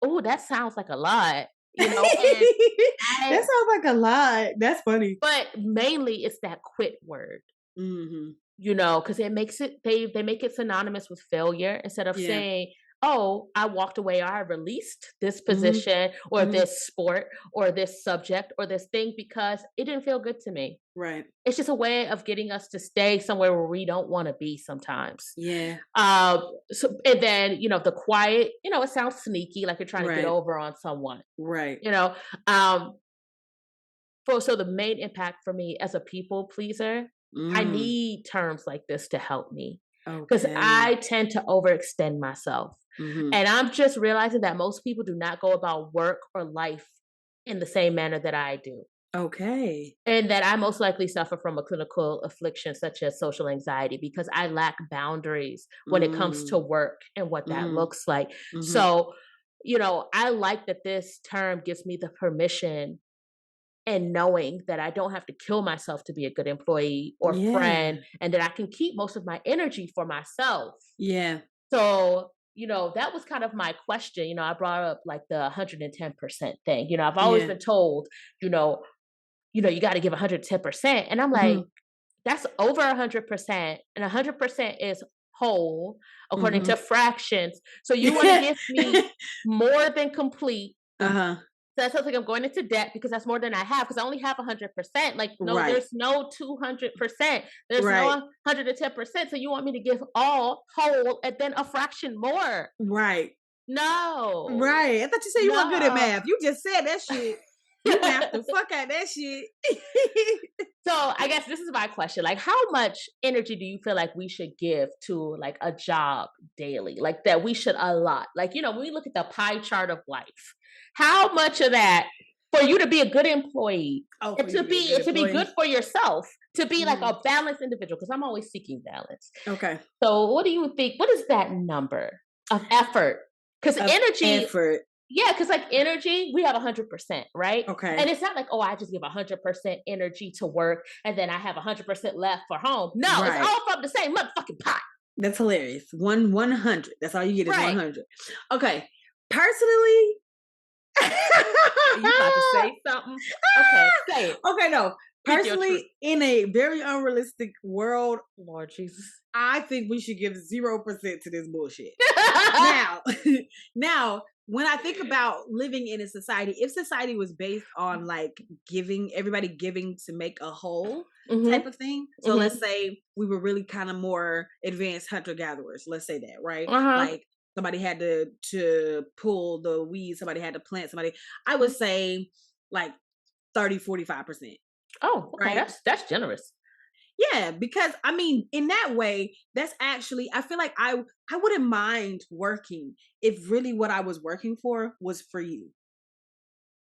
oh, that sounds like a lot, and That I, sounds like a lot. That's funny. but mainly it's that quit word, Mhm. because it makes it, they make it synonymous with failure instead of Yeah. saying, oh, I walked away, or I released this Mhm. position or Mhm. this sport or this subject or this thing because it didn't feel good to me. Right. It's just a way of getting us to stay somewhere where we don't want to be sometimes. Yeah. So, and then, the quiet, it sounds sneaky, like you're trying to get Right. over on someone, Right. um, so the main impact for me as a people pleaser, I Mm. need terms like this to help me because Okay. I tend to overextend myself. Mhm. And I'm just realizing that most people do not go about work or life in the same manner that I do. Okay. And that I most likely suffer from a clinical affliction such as social anxiety because I lack boundaries when it comes to Mm. work and what that Mhm. looks like. Mhm. So, I like that this term gives me the permission and knowing that I don't have to kill myself to be a good employee or Yeah. friend, and that I can keep most of my energy for myself. Yeah. So, that was kind of my question. I brought up like the 110% thing. I've always Yeah. been told, you know, you got to give 110%. And I'm like, Mhm. that's over 100%. And 100% is whole according to Mhm. fractions. So you want to give me more than complete. Uh-huh. So that sounds like I'm going into debt because that's more than I have because I only have 100%. Like, no, Right. there's no 200%. There's no Right. 110%. So you want me to give all whole and then a fraction more. Right. No. Right. I thought you said you weren't good at No. math. You just said that shit. You math the fuck out that shit. So I guess this is my question. Like, how much energy do you feel like we should give to like a job daily? Like that we should allot? Like, when we look at the pie chart of life, how much of that for you to be a good employee Oh, and for you to be a good to be good employee. for yourself, to be like Mm. a balanced individual, because I'm always seeking balance. Okay. So what do you think? What is that number of effort? Because Of energy, effort. yeah, because like energy, we have 100%, right? And Okay. it's not like, oh, I just give 100% energy to work and then I have 100% left for home. No, it's Right. all from the same motherfucking pot. That's hilarious. 100. That's all you get is Right. 100. Okay. Personally. You about to say something? Okay, say it. Okay, no. Speak your truth. Personally, in a very unrealistic world, Lord Jesus. I think we should give 0% to this bullshit. Now, now, when I think about living in a society, if society was based on like everybody giving to make a whole type Mm-hmm. of thing. So Mm-hmm. let's say we were really kind of more advanced hunter gatherers. Let's say that, right? Uh-huh. Like somebody had to pull the weeds, somebody had to plant, somebody. I would say like 30-45%. Oh, okay. Right? That's generous. Yeah, because I mean, in that way, that's actually I feel like I wouldn't mind working if really what I was working for was for you.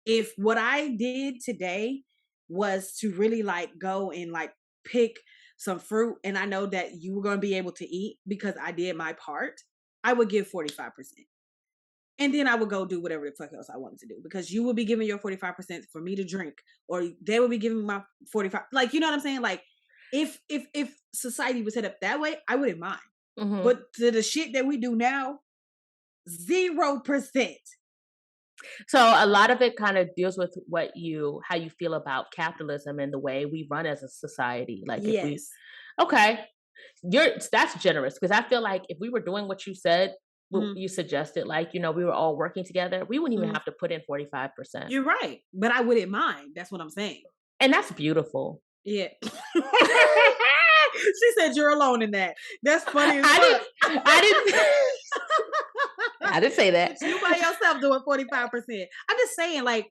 If what I did today was to really like go and like pick some fruit and I know that you were going to be able to eat because I did my part, I would give 45%. And then I would go do whatever the fuck else I wanted to do because you would be giving your 45% for me to drink or they would be giving my 45, like, you know what I'm saying? Like if society was set up that way, I wouldn't mind. Mm-hmm. But to the shit that we do now, 0%. So a lot of it kind of deals with how you feel about capitalism and the way we run as a society. Like if we, Yes. okay, that's generous because I feel like if we were doing what you said, what Mhm. you suggested, like, we were all working together, we wouldn't even Mhm. have to put in 45%. You're right. But I wouldn't mind. That's what I'm saying. And that's beautiful. Yeah. She said you're alone in that. That's funny as fuck. I didn't I didn't say that. You by yourself doing 45%. I'm just saying, like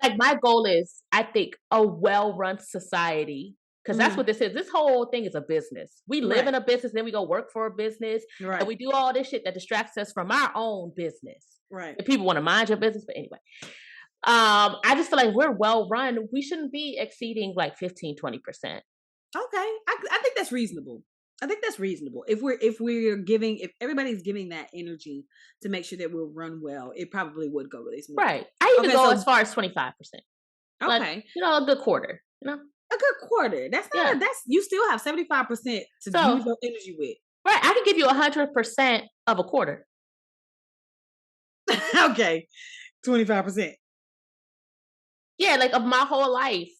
Like my goal is, I think, a well-run society Because that's what this is. This whole thing is a business. We live in a business, then we go work for a business, and we do all this shit that distracts us from our own business. Right. If people want to mind your business, but anyway. I just feel like we're well run. We shouldn't be exceeding like 15, 20%. Okay. I think that's reasonable. I think that's reasonable. If everybody's giving that energy to make sure that we'll run well, it probably would go really smooth. Right. I even go as far as 25%. Okay. Like, a good quarter, A good quarter. That's not you still have 75% to use your energy with. Right. I can give you 100% of a quarter. Okay. 25%. Yeah, like of my whole life.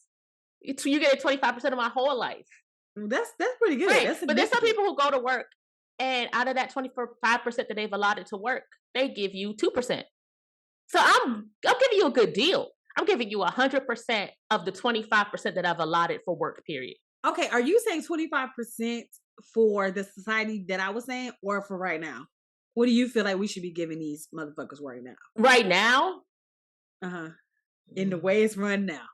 You get 25% of my whole life. That's pretty good. Right. But there's some people who go to work, and out of that 25% that they've allotted to work, they give you 2%. So I'm giving you a good deal. I'm giving you 100% of the 25% that I've allotted for work, period. Okay, are you saying 25% for the society that I was saying, or for right now? What do you feel like we should be giving these motherfuckers right now? Right now? Uh-huh. In the way it's run now.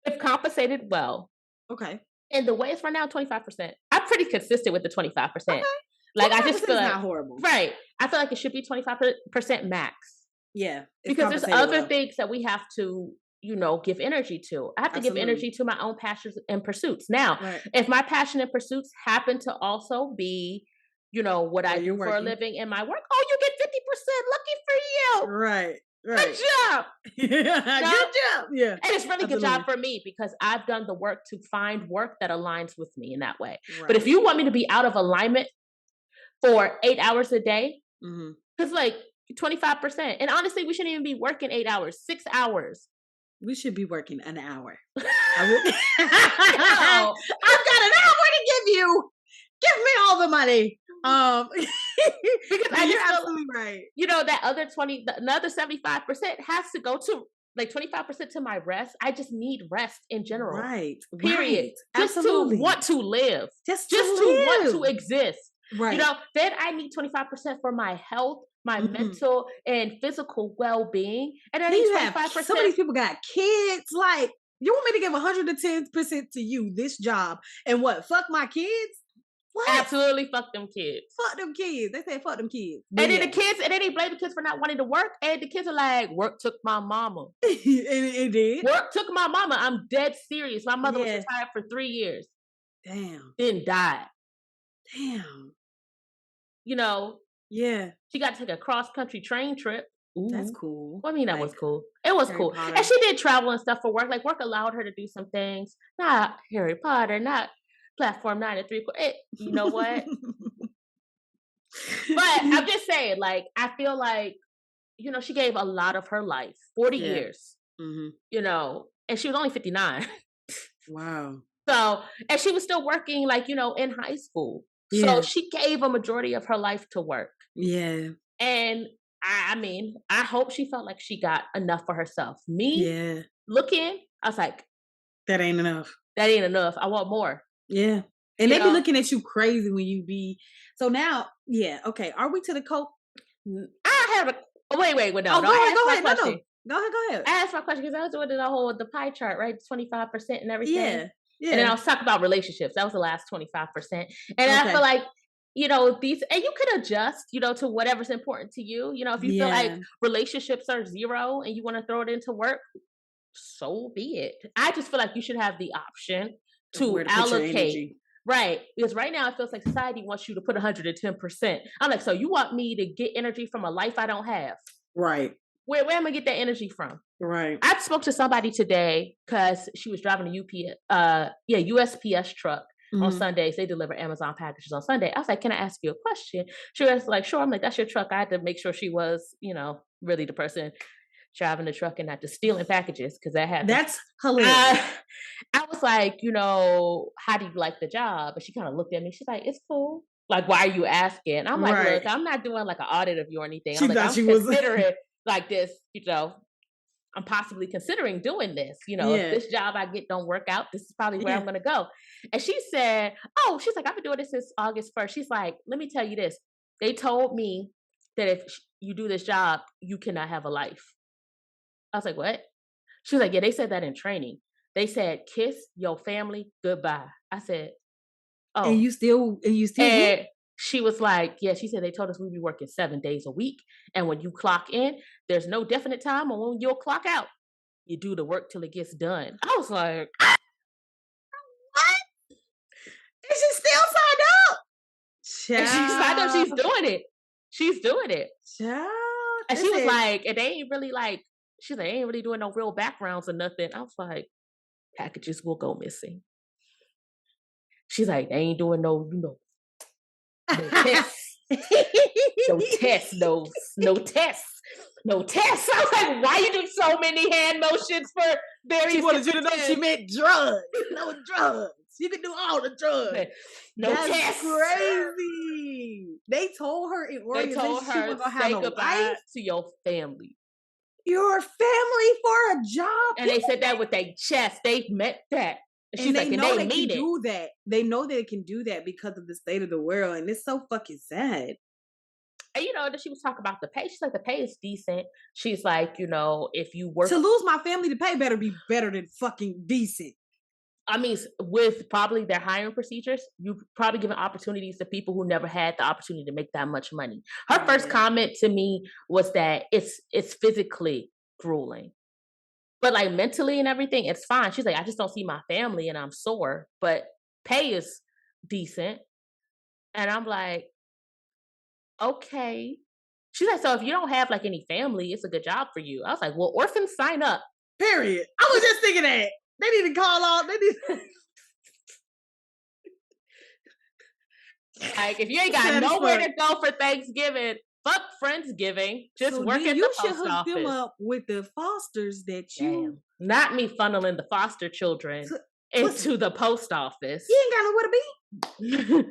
If compensated well. Okay. And the way it's run now, 25%. I'm pretty consistent with the 25%. Okay. Like I just feel like not horrible. Right. I feel like it should be 25% max. Yeah. Because there's other things that we have to, give energy to. I have to give energy to my own passions and pursuits. Now, if my passion and pursuits happen to also be, what I do for a living in my work, you get 50%. Lucky for you. Right. Good job. Good job. Yeah. And it's really good job for me because I've done the work to find work that aligns with me in that way. Right. But if you want me to be out of alignment for 8 hours a day, because like 25%, and honestly, we shouldn't even be working 8 hours, 6 hours. We should be working an hour. No. I've got an hour to give you. Give me all the money. Because you're absolutely right. That other another 75% has to go to like 25% to my rest. I just need rest in general. Right. Period. Right. Just Absolutely. to want to live. Just to live. Want to exist. Right. Then I need 25% for my health, my mental and physical well-being. And I need 25%. Some of these people got kids. Like, you want me to give 110% to you, this job, and what? Fuck my kids? What? Absolutely fuck them kids. Fuck them kids. They say fuck them kids. But and then they blame the kids for not wanting to work. And the kids are like, work took my mama. It did. Work took my mama. I'm dead serious. My mother was retired for 3 years. Damn. Then died. Damn. Yeah. She got to take a cross-country train trip. Ooh. That's cool. Well, I mean, that was cool. It was cool. Potter. And she did travel and stuff for work. Like, work allowed her to do some things. Not Harry Potter, not Platform 9 and 3/4. You know what? But I'm just saying, like, I feel like, she gave a lot of her life, 40 years, and she was only 59. Wow. So, and she was still working, like, in high school. Yeah. So she gave a majority of her life to work. Yeah. And I mean, I hope she felt like she got enough for herself. Me, looking, I was like, that ain't enough. That ain't enough. I want more. Yeah. And they be looking at you crazy when you be. So now, okay. Are we to the cope? I have a. Wait. No, go ahead. No. Go ahead. I asked my question because I was doing the pie chart, right? 25% and everything. Yeah. And then I was talking about relationships. That was the last 25%. And I feel like, these, and you can adjust, to whatever's important to you. If you feel like relationships are 0 and you want to throw it into work, so be it. I just feel like you should have the option to allocate. Right. Because right now it feels like society wants you to put 110%. I'm like, so you want me to get energy from a life I don't have? Right. Where am I gonna get that energy from? Right. I spoke to somebody today because she was driving a USPS truck on Sundays. They deliver Amazon packages on Sunday. I was like, can I ask you a question? She was like, sure. I'm like, that's your truck. I had to make sure she was, really the person driving the truck and not just stealing packages because that happened. That's hilarious. I was like, how do you like the job? And she kind of looked at me. She's like, it's cool. Like, why are you asking? I'm like, look, I'm not doing like an audit of you or anything. I'm considering like this, I'm possibly considering doing this. If this job I get don't work out, this is probably where I'm going to go. And she said, she's like, I've been doing this since August 1st. She's like, let me tell you this. They told me that if you do this job, you cannot have a life. I was like, what? She was like, yeah, they said that in training. They said, kiss your family goodbye. I said, And oh. you still went? And she was like, yeah, she said they told us we'd be working 7 days a week. And when you clock in, there's no definite time on when you'll clock out. You do the work till it gets done. I was like, what? And she still signed up. And she signed up, she's doing it. She's doing it. Child. And she was like, and they ain't really like, she's like, they ain't really doing no real backgrounds or nothing. I was like, packages will go missing. She's like, they ain't doing no tests. No tests, no tests. No tests. I was like, why you do so many hand motions for various? She wanted you to know she meant drugs. No drugs. You can do all the drugs. No That's tests. Crazy. They told her in orientation she was gonna have no life to your family. Your family for a job. And they said that with their chest. They meant that. And she's like, and they can do that. They know they can do that because of the state of the world, and it's so fucking sad. And she was talking about the pay. She's like, the pay is decent. She's like, if you work to lose my family, the pay better be better than fucking decent. I mean, with probably their hiring procedures, you probably giving opportunities to people who never had the opportunity to make that much money. Her first comment to me was that it's physically grueling. But like mentally and everything, it's fine. She's like, I just don't see my family and I'm sore, but pay is decent. And I'm like, okay. She's like, so if you don't have like any family, it's a good job for you. I was like, well, orphans sign up. Period. I was just thinking that. They need to call off. They need like, if you ain't got nowhere to go for Thanksgiving, fuck Friendsgiving. Just work at the post office. You should hook them up with the fosters that you... Not me funneling the foster children into the post office. You ain't got nowhere to be. You ain't got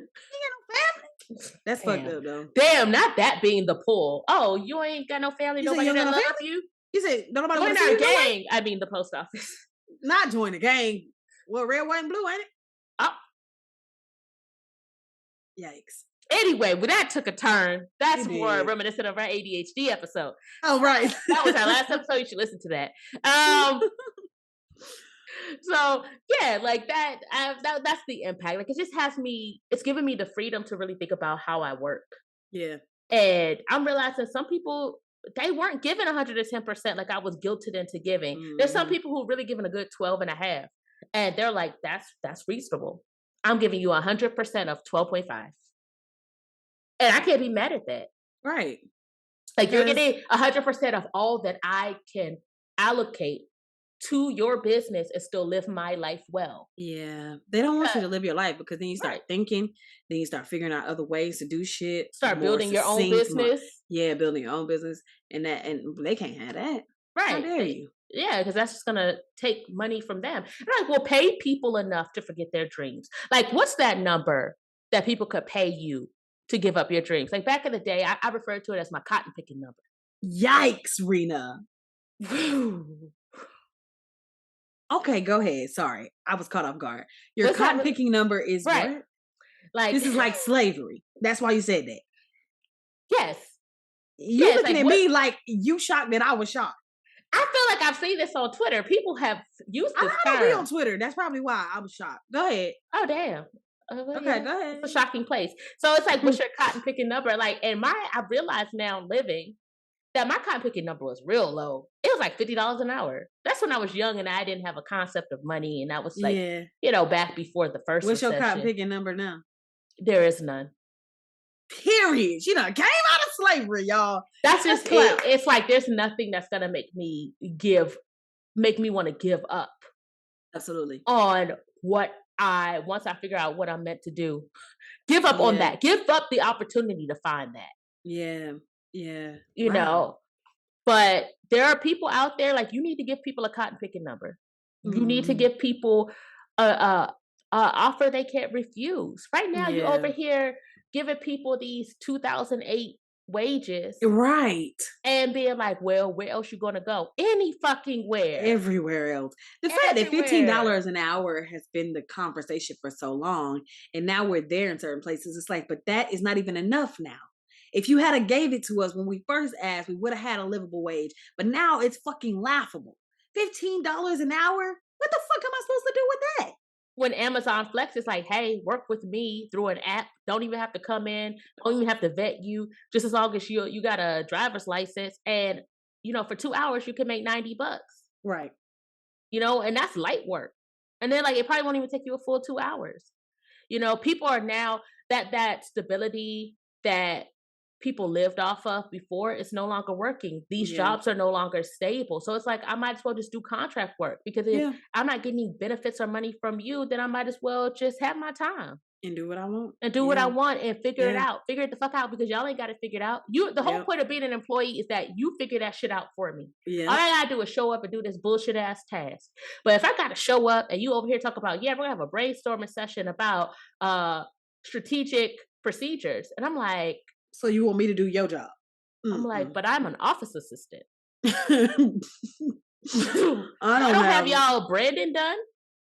no family. That's fucked up, though. Damn, not that being the pull. Oh, you ain't got no family, nobody that loves you? You said, nobody join our gang. I mean, the post office. Not join the gang. Well, red, white, and blue, ain't it? Oh. Yikes. Anyway, well, that took a turn. That's more reminiscent of our ADHD episode. Oh, right. That was our last episode. You should listen to that. So, yeah, like that, that's the impact. Like, it just has me, it's given me the freedom to really think about how I work. Yeah. And I'm realizing some people, they weren't given 110% like I was guilted into giving. Mm-hmm. There's some people who really given a good 12.5. And they're like, that's reasonable. I'm giving you 100% of 12.5. And I can't be mad at that. Right. Like, you're getting 100% of all that I can allocate to your business and still live my life well. Yeah. They don't want you to live your life, because then you start thinking, then you start figuring out other ways to do shit. Start building your own business. Building your own business. And they can't have that. Right. How dare you? Yeah, because that's just going to take money from them. And I'm like, well, pay people enough to forget their dreams. Like, what's that number that people could pay you to give up your dreams? Like, back in the day, I referred to it as my cotton picking number. Yikes, Reena. Okay, go ahead. Sorry. I was caught off guard. Your cotton picking number is what? Like, this is like slavery. That's why you said that. Yes. You're looking at me like you shocked that I was shocked. I feel like I've seen this on Twitter. People have used this term. I don't be on Twitter. That's probably why I was shocked. Go ahead. Oh, damn. Okay, go ahead. It's a shocking place. So it's like, what's your cotton picking number? Like, and I realized now living that my cotton picking number was real low. It was like $50 an hour. That's when I was young and I didn't have a concept of money. And I was like, back before the first What's recession. Your cotton picking number now? There is none. Period. She done came out of slavery, y'all. That's just it. It's like, there's nothing that's going to make me want to give up. Absolutely. On what once I figure out what I'm meant to do, give up on that. Give up the opportunity to find that. Yeah. Yeah. You know, but there are people out there, like, you need to give people a cotton picking number. Mm-hmm. You need to give people a offer they can't refuse. Right now, you're over here giving people these 2008 wages. Right. And being like, well, where else you going to go? Any fucking where. Everywhere else. The fact that $15 an hour has been the conversation for so long, and now we're there in certain places, it's like, but that is not even enough now. If you had gave it to us when we first asked, we would have had a livable wage. But now it's fucking laughable. $15 an hour? What the fuck am I supposed to do with that? When Amazon Flex is like, hey, work with me through an app. Don't even have to come in. Don't even have to vet you. Just as long as you got a driver's license, and for 2 hours you can make $90. Right. And that's light work. And then like it probably won't even take you a full 2 hours. People are now that stability that people lived off of before is no longer working. These jobs are no longer stable. So it's like, I might as well just do contract work, because if I'm not getting benefits or money from you, then I might as well just have my time. And do what I want. And do what I want and figure it out. Figure it the fuck out, because y'all ain't got it figured out. The whole point of being an employee is that you figure that shit out for me. Yeah. All I gotta do is show up and do this bullshit ass task. But if I gotta show up and you over here talk about, we're gonna have a brainstorming session about strategic procedures. And I'm like, so you want me to do your job? I'm like, but I'm an office assistant. I don't have y'all branding done.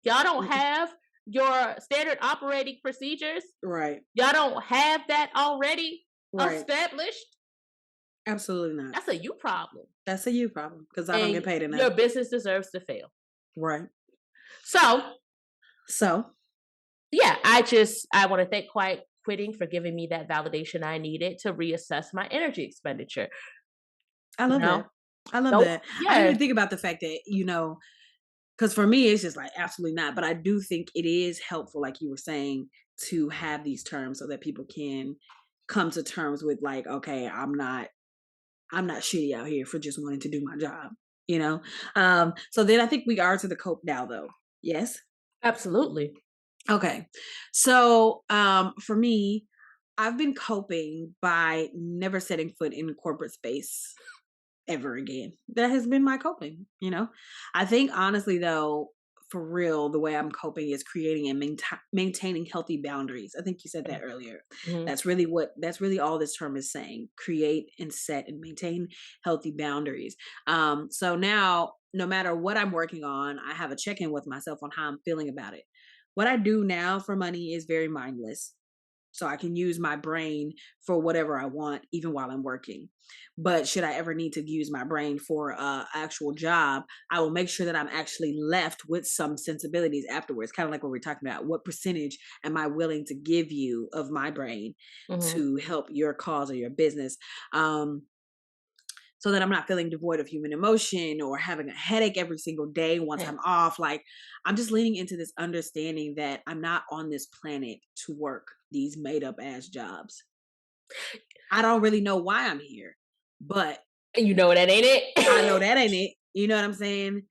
Y'all don't have your standard operating procedures. Right. Y'all don't have that already established. Absolutely not. That's a you problem. That's a you problem, because I don't get paid enough. Your business deserves to fail. Right. So yeah, I want to thank Quiet Quitting for giving me that validation I needed to reassess my energy expenditure. I love that. I love that. Yeah. I didn't even think about the fact that, because for me, it's just like, absolutely not. But I do think it is helpful, like you were saying, to have these terms so that people can come to terms with like, okay, I'm not shitty out here for just wanting to do my job, So then I think we are to the cope now, though. Yes? Absolutely. Okay. So for me, I've been coping by never setting foot in corporate space ever again. That has been my coping, I think honestly though, for real, the way I'm coping is creating and maintaining healthy boundaries. I think you said that earlier. Mm-hmm. That's really all this term is saying. Create and set and maintain healthy boundaries. So now, no matter what I'm working on, I have a check-in with myself on how I'm feeling about it. What I do now for money is very mindless. So I can use my brain for whatever I want, even while I'm working. But should I ever need to use my brain for an actual job, I will make sure that I'm actually left with some sensibilities afterwards. Kind of like what we're talking about. What percentage am I willing to give you of my brain to help your cause or your business? So that I'm not feeling devoid of human emotion or having a headache every single day once I'm off. Like, I'm just leaning into this understanding that I'm not on this planet to work these made up ass jobs. I don't really know why I'm here, but that ain't it. I know that ain't it. You know what I'm saying?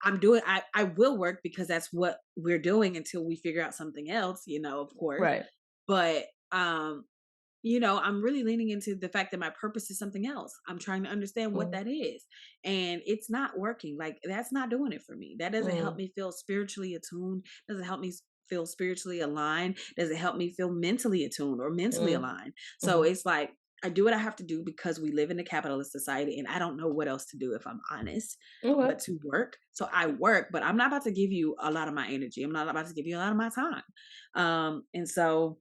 I will work because that's what we're doing until we figure out something else, of course. Right. But, I'm really leaning into the fact that my purpose is something else. I'm trying to understand what that is. And it's not working. Like, that's not doing it for me. That doesn't help me feel spiritually attuned. Doesn't help me feel spiritually aligned. Doesn't help me feel mentally attuned or mentally aligned. So it's like, I do what I have to do because we live in a capitalist society and I don't know what else to do, if I'm honest, but to work. So I work, but I'm not about to give you a lot of my energy. I'm not about to give you a lot of my time. And so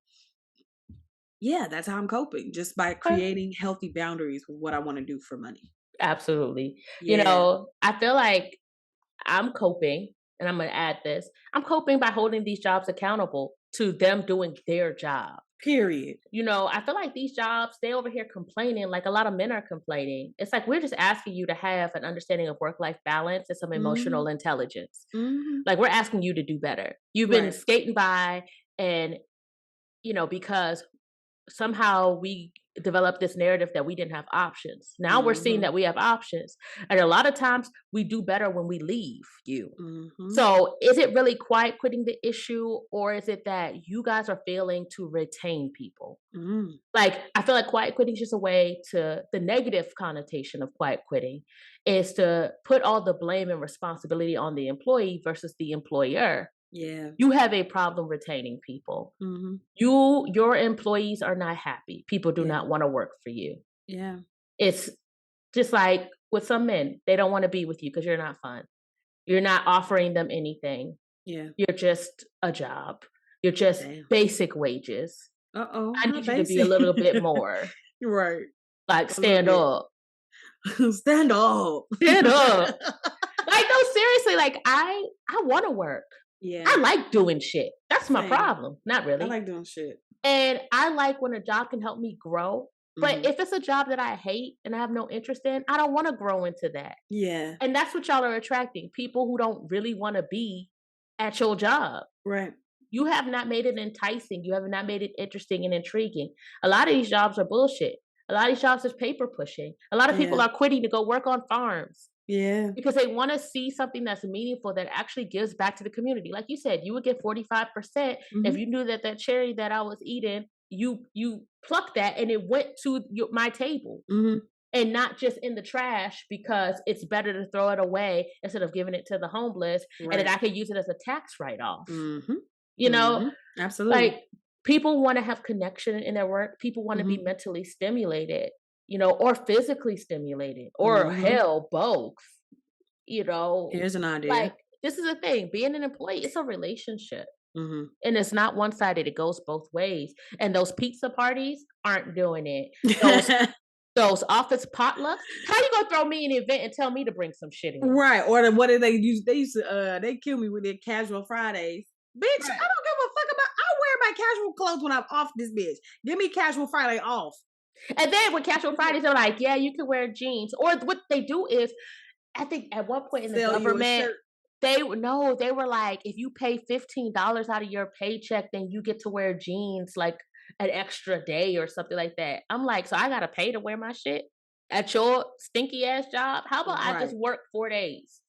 yeah, that's how I'm coping, just by creating healthy boundaries with what I want to do for money. Absolutely. Yeah. I feel like I'm coping, and I'm going to add this. I'm coping by holding these jobs accountable to them doing their job. Period. I feel like these jobs, they over here complaining, like a lot of men are complaining. It's like, we're just asking you to have an understanding of work-life balance and some emotional intelligence. Like, we're asking you to do better. You've been skating by, and, because somehow we developed this narrative that we didn't have options. Now we're seeing that we have options. And a lot of times we do better when we leave you. So is it really quiet quitting the issue, or is it that you guys are failing to retain people? Like, I feel like quiet quitting is just a way to, the negative connotation of quiet quitting is to put all the blame and responsibility on the employee versus the employer. Yeah. You have a problem retaining people. Your employees are not happy. People do not want to work for you. Yeah. It's just like with some men, they don't want to be with you because you're not fun. You're not offering them anything. Yeah. You're just a job. You're just basic wages. I need you to be a little bit more. Right. Like, I love stand up. it. Stand up. Stand up. Like, no, seriously, like, I wanna work. Yeah. I like doing shit. That's my Same. problem. Not I really. like doing shit. And I like when a job can help me grow. But if it's a job that I hate and I have no interest in, I don't wanna grow into that. Yeah. And that's what y'all are attracting, people who don't really wanna be at your job. Right. You have not made it enticing. You have not made it interesting and intriguing. A lot of these jobs are bullshit. A lot of these jobs is paper pushing. A lot of people Yeah. are quitting to go work on farms Yeah. because they want to see something that's meaningful that actually gives back to the community. Like you said, you would get 45% if you knew that that cherry that I was eating, you plucked that and it went to my table. And not just in the trash because it's better to throw it away instead of giving it to the homeless and then I could use it as a tax write-off. You know, Absolutely. like people want to have connection in their work. People want to be mentally stimulated, you know, or physically stimulated, or hell, both. You know, Here's an idea. like this is the thing: being an employee, it's a relationship, and it's not one-sided. It goes both ways. And those pizza parties aren't doing it. Those office potlucks. How you gonna throw me an event and tell me to bring some shit in? Right. Or what did they use? They used to they kill me with their casual Fridays. Bitch, I don't give a fuck about. I wear my casual clothes when I'm off this bitch. Give me casual Friday off. And then with casual Fridays, they're like, yeah, you can wear jeans. Or what they do is, I think at one point in the government, they were like, if you pay $15 out of your paycheck, then you get to wear jeans like an extra day or something like that. I'm like, so I gotta pay to wear my shit at your stinky ass job? How about I just work 4 days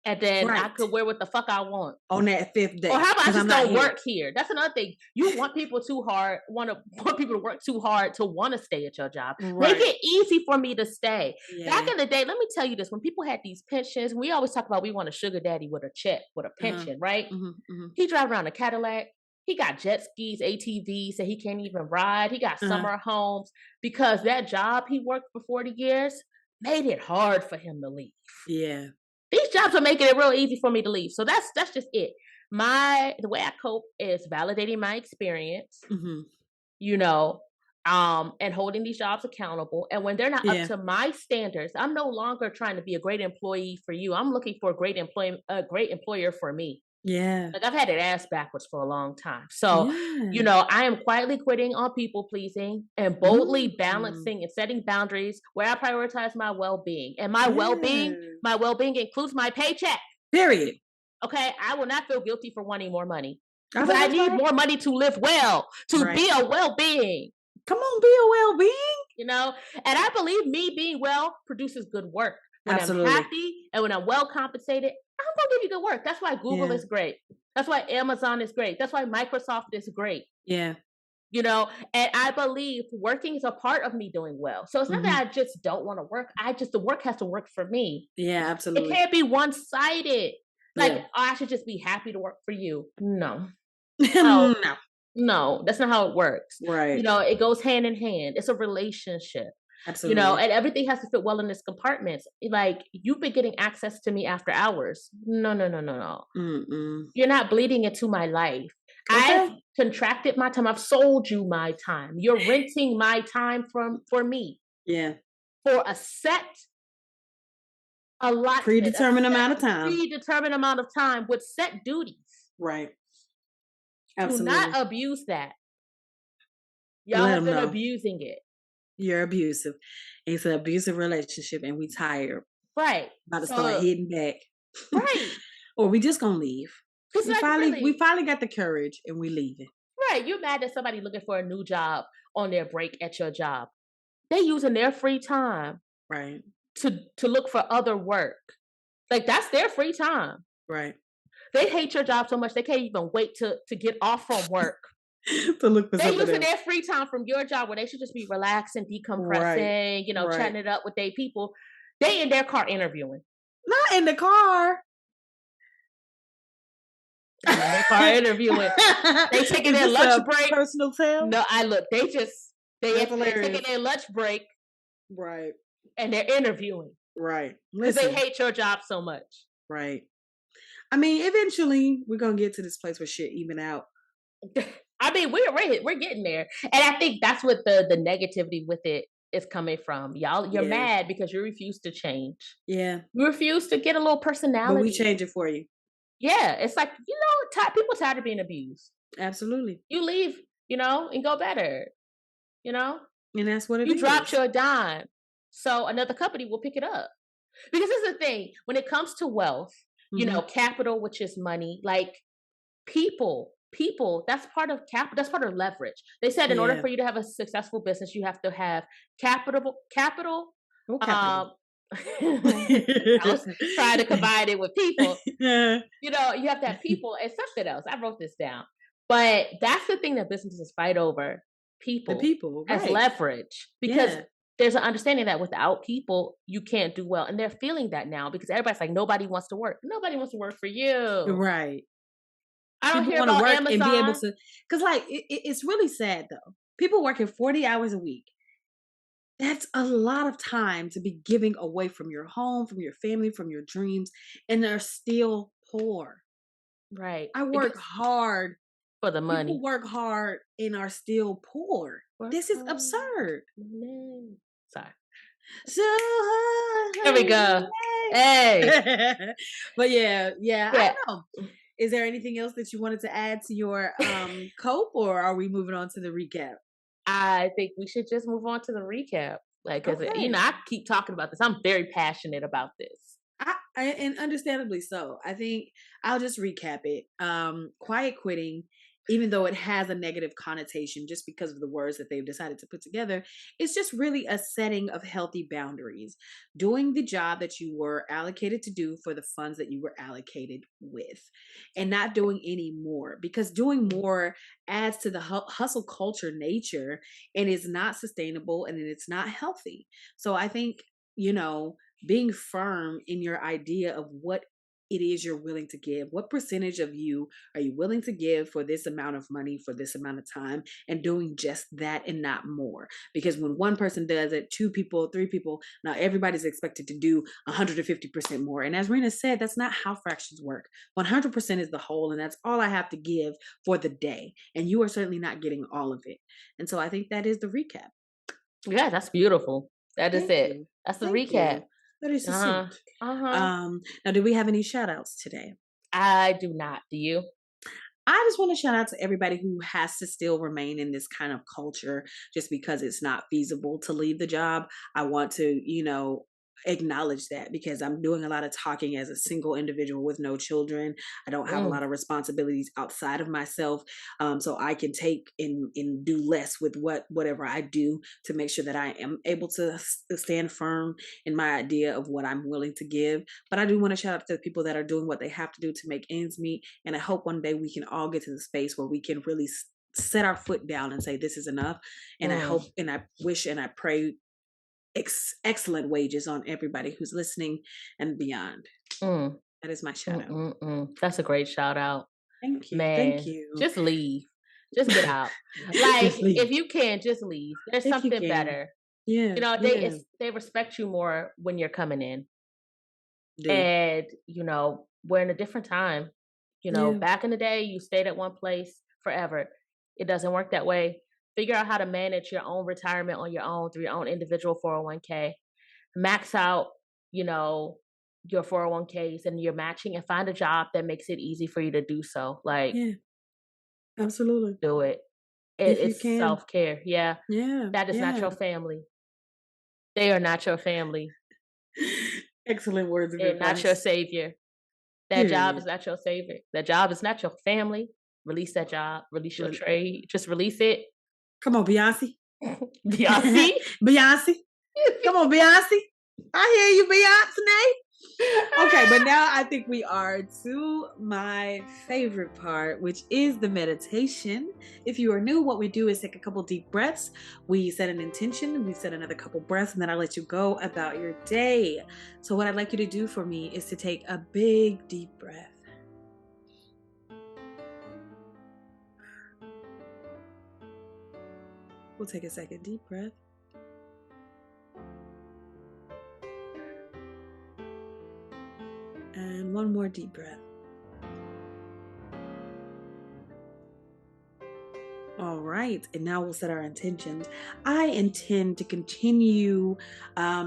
and then I could wear what the fuck I want on that 5th day? Or how about I just don't work here? That's another thing. You want people too hard, want people to work too hard to want to stay at your job. Make it easy for me to stay. Back in the day, let me tell you this: when people had these pensions, we always talk about we want a sugar daddy with a check, with a pension, right? He drive around a Cadillac. He got jet skis, ATVs that he can't even ride. He got summer homes because that job he worked for 40 years made it hard for him to leave. Yeah. These jobs are making it real easy for me to leave. So that's just it. The way I cope is validating my experience, you know, and holding these jobs accountable. And when they're not up to my standards, I'm no longer trying to be a great employee for you. I'm looking for a great employer for me. Yeah. Like I've had it ass backwards for a long time. So, you know, I am quietly quitting on people pleasing and boldly balancing and setting boundaries where I prioritize my well-being. And my well-being includes my paycheck. Period. Okay. I will not feel guilty for wanting more money. Because I need more money to live well, to be a well-being. Come on, be a well-being. You know, and I believe me being well produces good work. When I'm happy and when I'm well compensated, I'm gonna give you good work. That's why Google is great. That's why Amazon is great. That's why Microsoft is great. Yeah. You know, and I believe working is a part of me doing well. So it's not that I just don't want to work. The work has to work for me. Yeah, absolutely. It can't be one-sided. Like, I should just be happy to work for you. No. No, that's not how it works. Right. You know, it goes hand in hand. It's a relationship. Absolutely. You know, and everything has to fit well in its compartments. Like, you've been getting access to me after hours. No. You're not bleeding into my life. Okay. I've contracted my time. I've sold you my time. You're renting my time for me. Yeah. For a set allotment. Predetermined amount of time. Predetermined amount of time with set duties. Right. Absolutely. Do not abuse that. Y'all have been abusing it. You're abusive. It's an abusive relationship and we tired. Right. About to start hitting back. Right. Or we just gonna leave. We finally got the courage and we leaving. Right. You're mad at somebody looking for a new job on their break at your job. They using their free time to look for other work. Like that's their free time. Right. They hate your job so much they can't even wait to get off from work. To look for they using their free time from your job where they should just be relaxing, decompressing, you know, chatting it up with their people. They in their car interviewing. Not in the car. In their car interviewing. They taking their lunch break. Personal tale? No, they taking their lunch break. Right. And they're interviewing. Right. Because they hate your job so much. Right. I mean, eventually we're gonna get to this place where shit even out. I mean, we're getting there, and I think that's what the negativity with it is coming from. Y'all, you're Yeah. mad because you refuse to change. Yeah. You refuse to get a little But we personality. change it for you. Yeah, it's like people tired of being abused. Absolutely. You leave, and go better. You know, And that's what it you dropped is. your dime, so another company will pick it up. Because this is the thing: when it comes to wealth, capital, which is money, like people, that's part of capital. That's part of leverage. They said in order Yeah. for you to have a successful business, you have to have capital. Oh, capital. I was trying to combine it with people. Yeah. You have to have people and something else. I wrote this down. But that's the thing that businesses fight over: The people people, as right. leverage. Because Yeah. there's an understanding that without people, you can't do well. And they're feeling that now because everybody's like, nobody wants to work. Nobody wants to work for you. Right. I don't People hear want to about work and be able Amazon. to, because like it's really sad though. People working 40 hours a week. That's a lot of time to be giving away from your home, from your family, from your dreams, and they're still poor. Right. I work hard. For the People money. work hard and are still poor. This is absurd. Sorry. So hard. There we go. Hey. But yeah, I don't know. Mm. Is there anything else that you wanted to add to your cope, or are we moving on to the recap? I think we should just move on to the recap. Like, because, Okay. I keep talking about this. I'm very passionate about this. And understandably so. I think I'll just recap it. Quiet quitting, even though it has a negative connotation just because of the words that they've decided to put together, it's just really a setting of healthy boundaries. Doing the job that you were allocated to do for the funds that you were allocated with, and not doing any more, because doing more adds to the hustle culture nature and is not sustainable and it's not healthy. So I think, being firm in your idea of what it is you're willing to give. What percentage of you are you willing to give for this amount of money, for this amount of time, and doing just that and not more? Because when one person does it, two people, three people, now everybody's expected to do 150% more. And as Reena said, that's not how fractions work. 100% is the whole, and that's all I have to give for the day. And you are certainly not getting all of it. And so I think that is the recap. Yeah, that's beautiful. That is Thank it. you. That's the Thank recap. you. That is succinct. Uh-huh. Now, do we have any shout outs today? I do not. Do you? I just want to shout out to everybody who has to still remain in this kind of culture just because it's not feasible to leave the job. I want to, acknowledge that, because I'm doing a lot of talking as a single individual with no children. I don't have a lot of responsibilities outside of myself. So I can take and do less with whatever I do to make sure that I am able to stand firm in my idea of what I'm willing to give. But I do want to shout out to the people that are doing what they have to do to make ends meet. And I hope one day we can all get to the space where we can really set our foot down and say, this is enough. And I hope and I wish and I pray excellent wages on everybody who's listening and beyond. That is my shout out. That's a great shout out. Thank you. Man, Thank you. just leave. Just get out. Like, if you can, just leave. There's something better. Yeah. They respect you more when you're coming in. Do. And, we're in a different time. Back in the day, you stayed at one place forever. It doesn't work that way. Figure out how to manage your own retirement on your own through your own individual 401k. Max out, your 401ks and your matching, and find a job that makes it easy for you to do so. Like, yeah, absolutely. Do it. It's self-care. Yeah. Yeah. That is not your family. They are not your family. Excellent words of advice. They're not your savior. That job is not your savior. That job is not your family. Release that job. Release your trade. Just release it. Come on, Beyonce. Beyonce? Beyonce. Come on, Beyonce. I hear you, Beyonce. Okay, but now I think we are to my favorite part, which is the meditation. If you are new, what we do is take a couple deep breaths. We set an intention, we set another couple breaths, and then I let you go about your day. So what I'd like you to do for me is to take a big deep breath. We'll take a second deep breath. And one. one more deep breath. right. And now we'll set our intentions. I intend to continue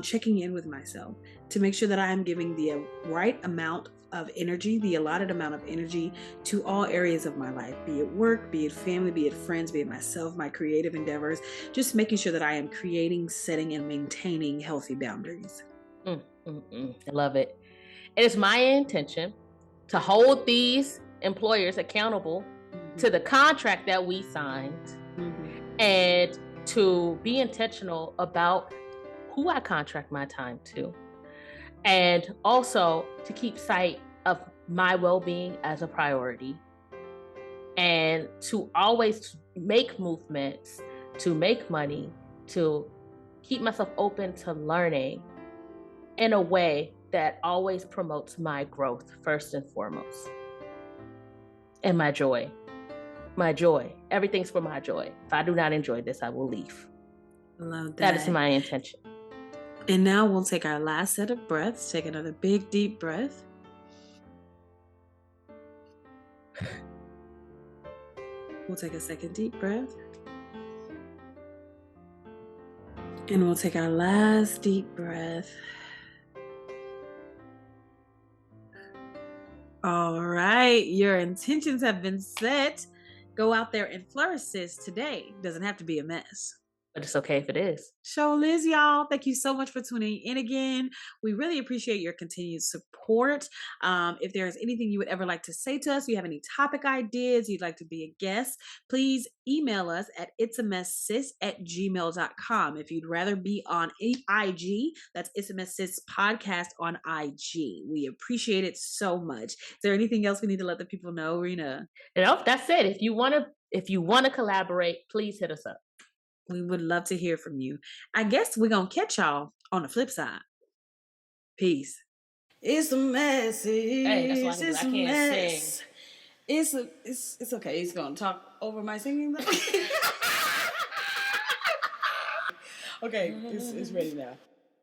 checking in with myself to make sure that I am giving the right amount of energy, the allotted amount of energy to all areas of my life, be it work, be it family, be it friends, be it myself, my creative endeavors, just making sure that I am creating, setting, and maintaining healthy boundaries. I love it. It is my intention to hold these employers accountable to the contract that we signed and to be intentional about who I contract my time to. And also to keep sight of my well-being as a priority. And to always make movements, to make money, to keep myself open to learning in a way that always promotes my growth first and foremost. And my joy. My joy. Everything's for my joy. If I do not enjoy this, I will leave. Love that. That is my intention. And now we'll take our last set of breaths. Take another big, deep breath. We'll take a second deep breath. And we'll take our last deep breath. All right, your intentions have been set. Go out there and flourish, sis, today. Doesn't have to be a mess. But it's okay if it is. Show Liz, y'all. Thank you so much for tuning in again. We really appreciate your continued support. If there's anything you would ever like to say to us, you have any topic ideas, you'd like to be a guest, please email us at itsamesssis@gmail.com. If you'd rather be on IG, that's It's a Mess Sis Podcast on IG. We appreciate it so much. Is there anything else we need to let the people know, Reena? No, that's it. If you want to collaborate, please hit us up. We would love to hear from you. I guess we're going to catch y'all on the flip side. Peace. It's a mess. Hey, that's why I can't sing. It's okay. He's going to talk over my singing though. Okay, it's ready now.